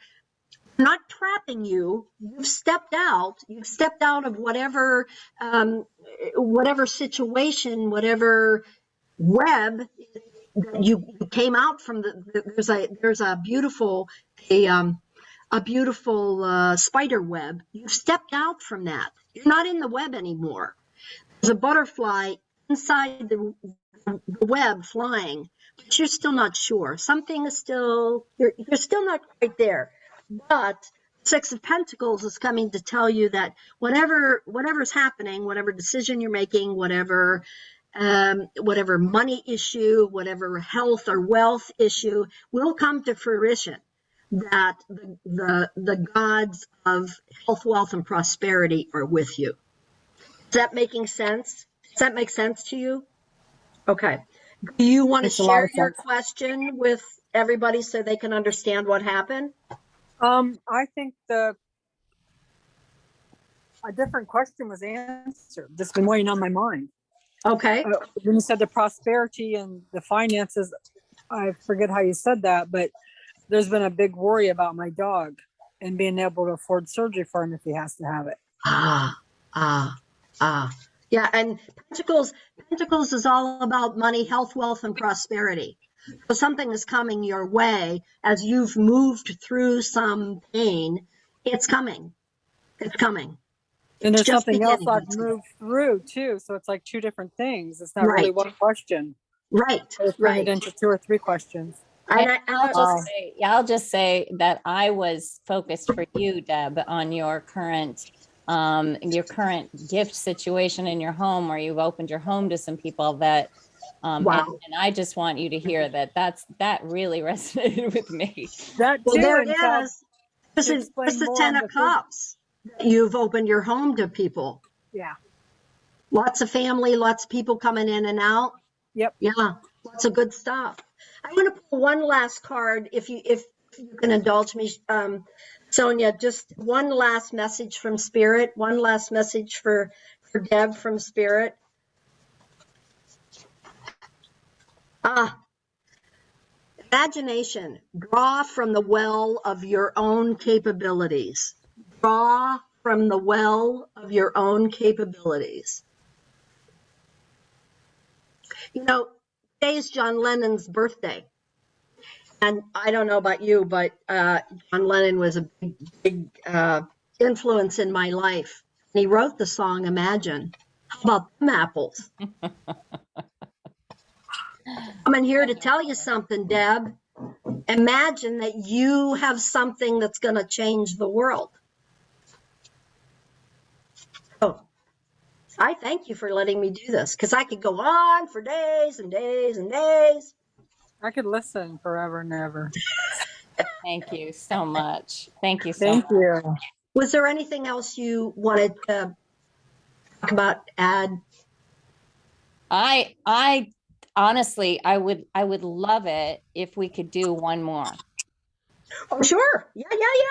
not trapping you. You've stepped out of whatever situation, whatever web that you came out from. There's a beautiful a beautiful spider web. You've stepped out from that. You're not in the web anymore. There's a butterfly inside the web flying, but you're still not sure. Something is still, you're still not quite there. But Six of Pentacles is coming to tell you that whatever's happening, whatever decision you're making, whatever money issue, whatever health or wealth issue will come to fruition. That the gods of health, wealth, and prosperity are with you. Is that making sense? Does that make sense to you? Okay. Do you want to Makes a lot share of your sense. question with everybody so they can understand what happened? I think a different question was answered. That's been weighing on my mind. Okay. When you said the prosperity and the finances, I forget how you said that, but there's been a big worry about my dog and being able to afford surgery for him if he has to have it. Yeah, and Pentacles is all about money, health, wealth, and prosperity. So something is coming your way as you've moved through some pain. It's coming. It's coming. And there's Just something else beginning. I've moved through too. So it's like two different things. It's not Right. really one question. Right. It's turned it into two or three questions. I'll just say that I was focused for you, Deb, on your current gift situation in your home, where you've opened your home to some people that, Wow. and I just want you to hear that really resonated with me. That Well, too. there and it Tab, is. to This is explain the more Ten on of the thing. Cups. You've opened your home to people. Yeah. Lots of family, lots of people coming in and out. Yep. Yeah, lots of good stuff. I'm going to pull one last card, if you can indulge me, Sonia. Just one last message from Spirit. One last message for Deb from Spirit. Imagination. Draw from the well of your own capabilities. Draw from the well of your own capabilities. You know, today is John Lennon's birthday. And I don't know about you, but John Lennon was a big influence in my life. And he wrote the song Imagine. How about them apples? I'm here to tell you something, Deb. Imagine that you have something that's going to change the world. Oh, I thank you for letting me do this, because I could go on for days and days and days. I could listen forever and ever. Thank you so much. Thank you so much. Thank you. Was there anything else you wanted to talk about, add? I honestly, I would love it if we could do one more. Oh, sure. Yeah.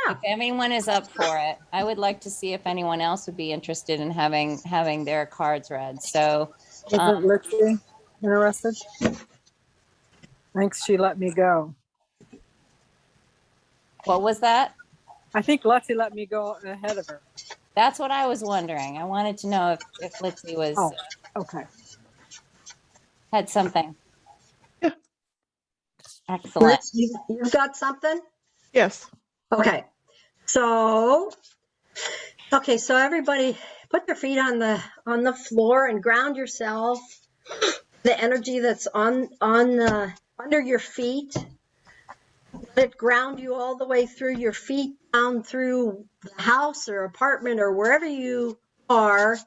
If anyone is up for it, I would like to see if anyone else would be interested in having their cards read. So, Isn't Lizzie interested? Thanks, she let me go. What was that? I think Lexi let me go ahead of her. That's what I was wondering. I wanted to know if Litsy was okay. Had something. Yeah. Excellent. You've got something? Yes. Okay. So everybody put their feet on the floor and ground yourself. The energy that's on under your feet. Let it ground you all the way through your feet, down through the house or apartment or wherever you are,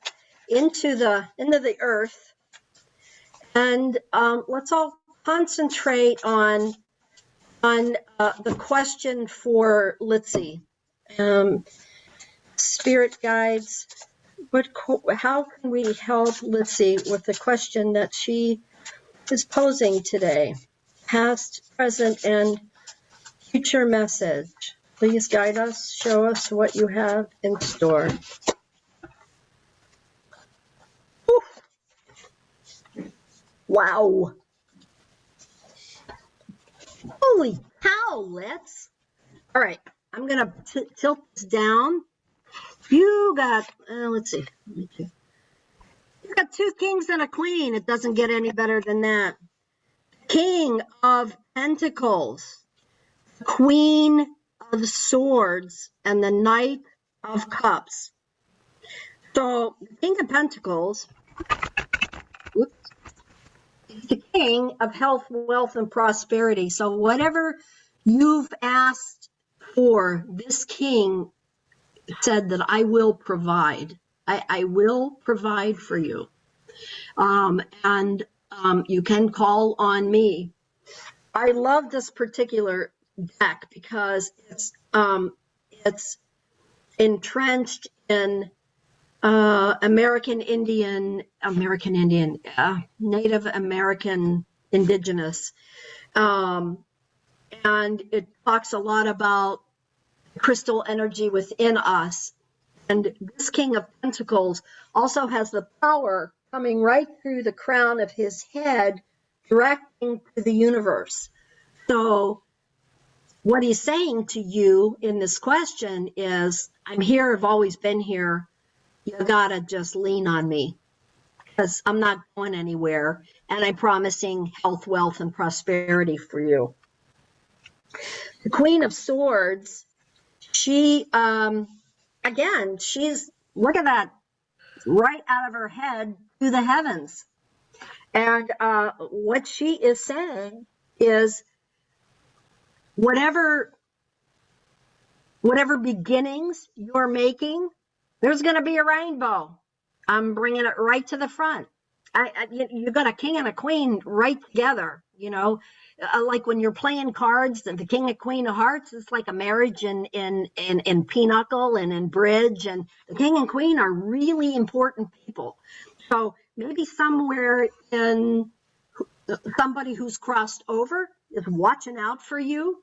into the earth. And let's all concentrate on the question for Litzy. Spirit guides, how can we help Litzy with the question that she is posing today? Past, present, and future message. Please guide us, show us what you have in store. Whew. Wow. Holy cow, let's. All right, I'm going to tilt this down. You got, let's see. You got two kings and a queen. It doesn't get any better than that. King of Pentacles. Queen of Swords and the Knight of Cups. So the King of Pentacles, whoops, is the king of health, wealth, and prosperity. So whatever you've asked for, this king said that I will provide. I will provide for you. And you can call on me. I love this particular deck because it's entrenched in Native American indigenous. And it talks a lot about crystal energy within us. And this King of Pentacles also has the power coming right through the crown of his head, directing to the universe. So what he's saying to you in this question is, I'm here, I've always been here. You gotta just lean on me because I'm not going anywhere. And I'm promising health, wealth, and prosperity for you. The Queen of Swords, she, again, she's, look at that, right out of her head to the heavens. And what she is saying is whatever beginnings you're making, there's going to be a rainbow. I'm bringing it right to the front. You got a king and a queen right together, you know, like when you're playing cards, the king and queen of hearts, it's like a marriage in pinochle and in bridge, and the king and queen are really important people. So maybe somewhere in somebody who's crossed over is watching out for you.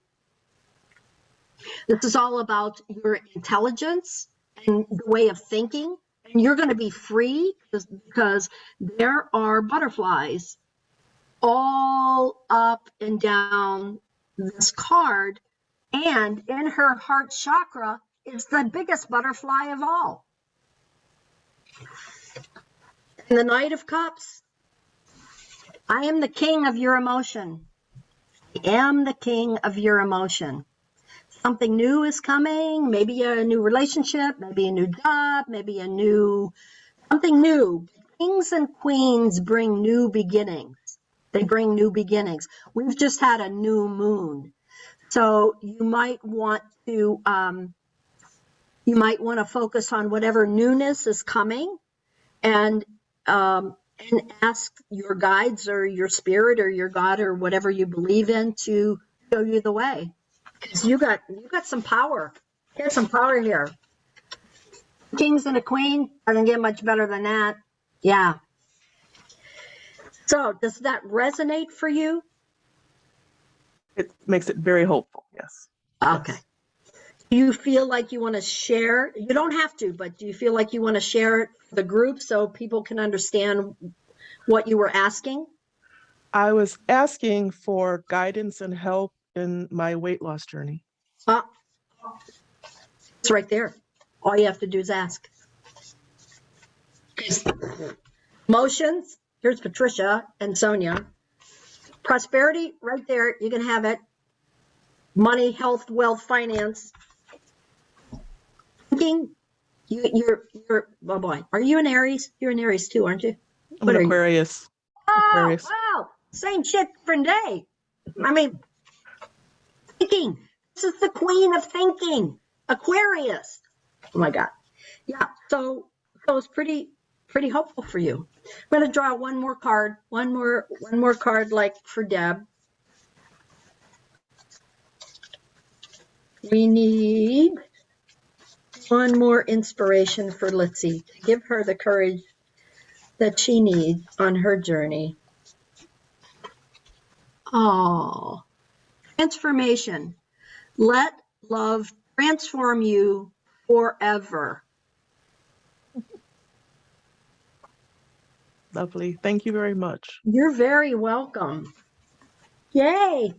This is all about your intelligence and the way of thinking. And you're going to be free because there are butterflies all up and down this card. And in her heart chakra is the biggest butterfly of all. And the Knight of Cups. I am the king of your emotion. I am the king of your emotion. Something new is coming, maybe a new relationship, maybe a new job, maybe something new. Kings and queens bring new beginnings. They bring new beginnings. We've just had a new moon. So you might want to focus on whatever newness is coming and ask your guides or your spirit or your God or whatever you believe in to show you the way. Because you got some power. You got some power here. Kings and a queen doesn't get much better than that. Yeah. So does that resonate for you? It makes it very hopeful. Yes. Okay. Yes. Do you feel like you want to share? You don't have to, but do you feel like you want to share it for the group so people can understand what you were asking? I was asking for guidance and help in my weight loss journey. It's right there. All you have to do is ask. Emotions, here's Patricia and Sonia. Prosperity, right there, you can have it. Money, health, wealth, finance. Thinking, you're, oh boy, are you an Aries? You're an Aries too, aren't you? I'm an Aquarius. Aquarius. Wow, same shit, different day. I mean, thinking. This is the queen of thinking. Aquarius. Oh my God. Yeah, so it's pretty hopeful for you. I'm going to draw one more card, one more card like for Deb. We need one more inspiration for Litzy to give her the courage that she needs on her journey. Oh, transformation. Let love transform you forever. Lovely. Thank you very much. You're very welcome. Yay.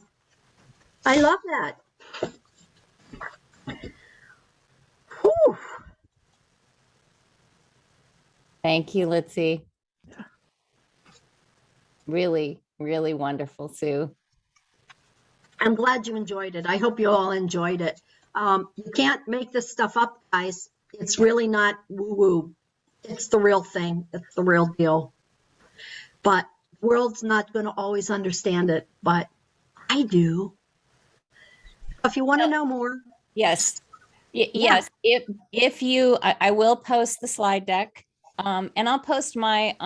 I love that. Whew. Thank you, Litzy. Really, really wonderful, Sue. I'm glad you enjoyed it. I hope you all enjoyed it. You can't make this stuff up, guys. It's really not woo-woo. It's the real thing. It's the real deal. But the world's not going to always understand it, but I do. If you want to know more. Yes. Yes. If you, I will post the slide deck. And I'll post my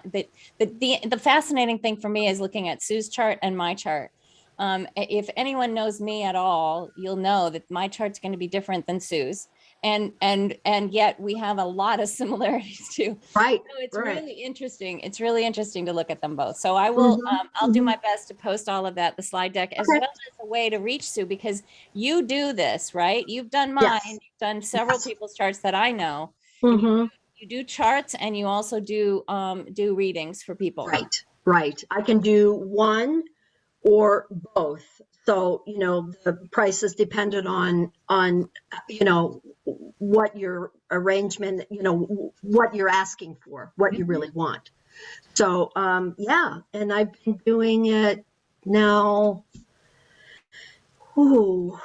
the fascinating thing for me is looking at Sue's chart and my chart. If anyone knows me at all, you'll know that my chart's going to be different than Sue's, and yet we have a lot of similarities too. Right. So it's right. really interesting. It's really interesting to look at them both. So I will, I'll do my best to post all of that, the slide deck, as well as a way to reach Sue, because you do this, right? You've done mine. Yes. You've done several people's charts that I know. You do charts, and you also do readings for people. Right, right. I can do one or both. So, you know, the price is dependent on, you know, what your arrangement, you know, what you're asking for, what you really want. So, yeah, and I've been doing it now, the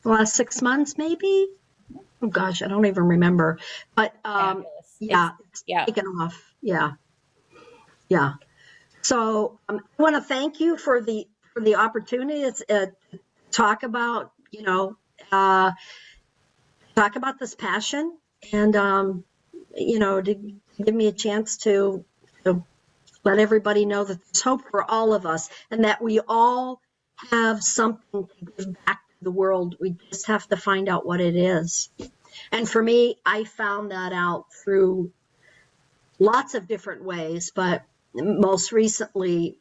last 6 months, maybe. Oh gosh, I don't even remember. But yeah, it's taken off. Yeah. So I want to thank you for the opportunity to talk about, you know, talk about this passion, and you know, to give me a chance to let everybody know that there's hope for all of us, and that we all have something to give back to the world. We just have to find out what it is. And for me, I found that out through lots of different ways, but most recently,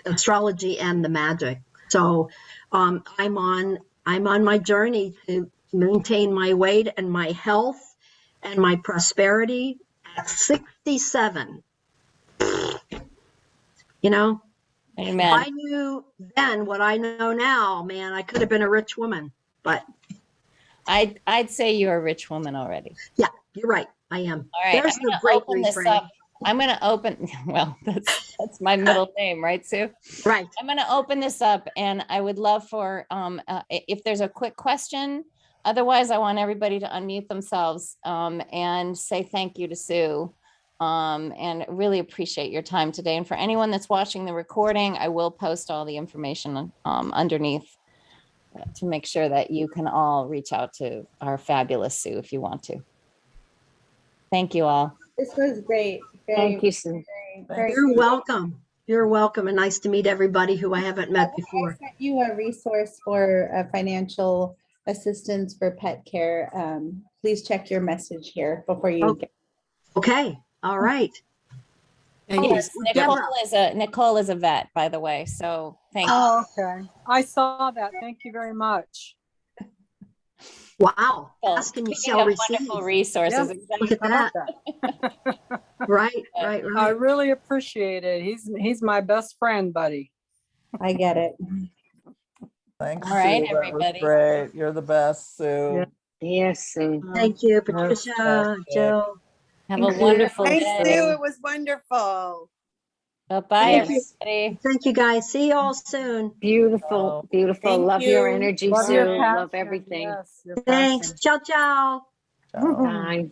astrology and the magic. So I'm on my journey to maintain my weight and my health and my prosperity at 67. You know, Amen. if I knew then what I know now, man, I could have been a rich woman. But I'd say you're a rich woman already. Yeah, you're right. I am. All right, There's I'm going the to great open this refrain. up. I'm going to open, well, that's my middle name, right, Sue? Right. I'm going to open this up, and I would love for, if there's a quick question. Otherwise, I want everybody to unmute themselves and say thank you to Sue. And really appreciate your time today. And for anyone that's watching the recording, I will post all the information underneath to make sure that you can all reach out to our fabulous Sue if you want to. Thank you all. This was great. Thank you, Sue. You're welcome. You're welcome, and nice to meet everybody who I haven't met before. I sent you a resource for financial assistance for pet care. Please check your message here before you get. Okay. All right. Yes, Nicole is a vet, by the way. So thank you. Oh, okay. I saw that. Thank you very much. Wow. Ask and you shall receive. Wonderful resources. Yes. Look at that. Right. I really appreciate it. He's my best friend, buddy. I get it. Thanks, All right, Sue. That was everybody. great. You're the best, Sue. Yes, Sue. Thank you, Patricia, Jill. Have a wonderful Thanks, day. Sue. It was wonderful. Bye, Thank you. everybody. Thank you, guys. See you all soon. Beautiful, beautiful. Thank Love your you. energy, Love Sue. your Love passion. everything. Yes, your Thanks. passion. Ciao, ciao. Ciao. Bye.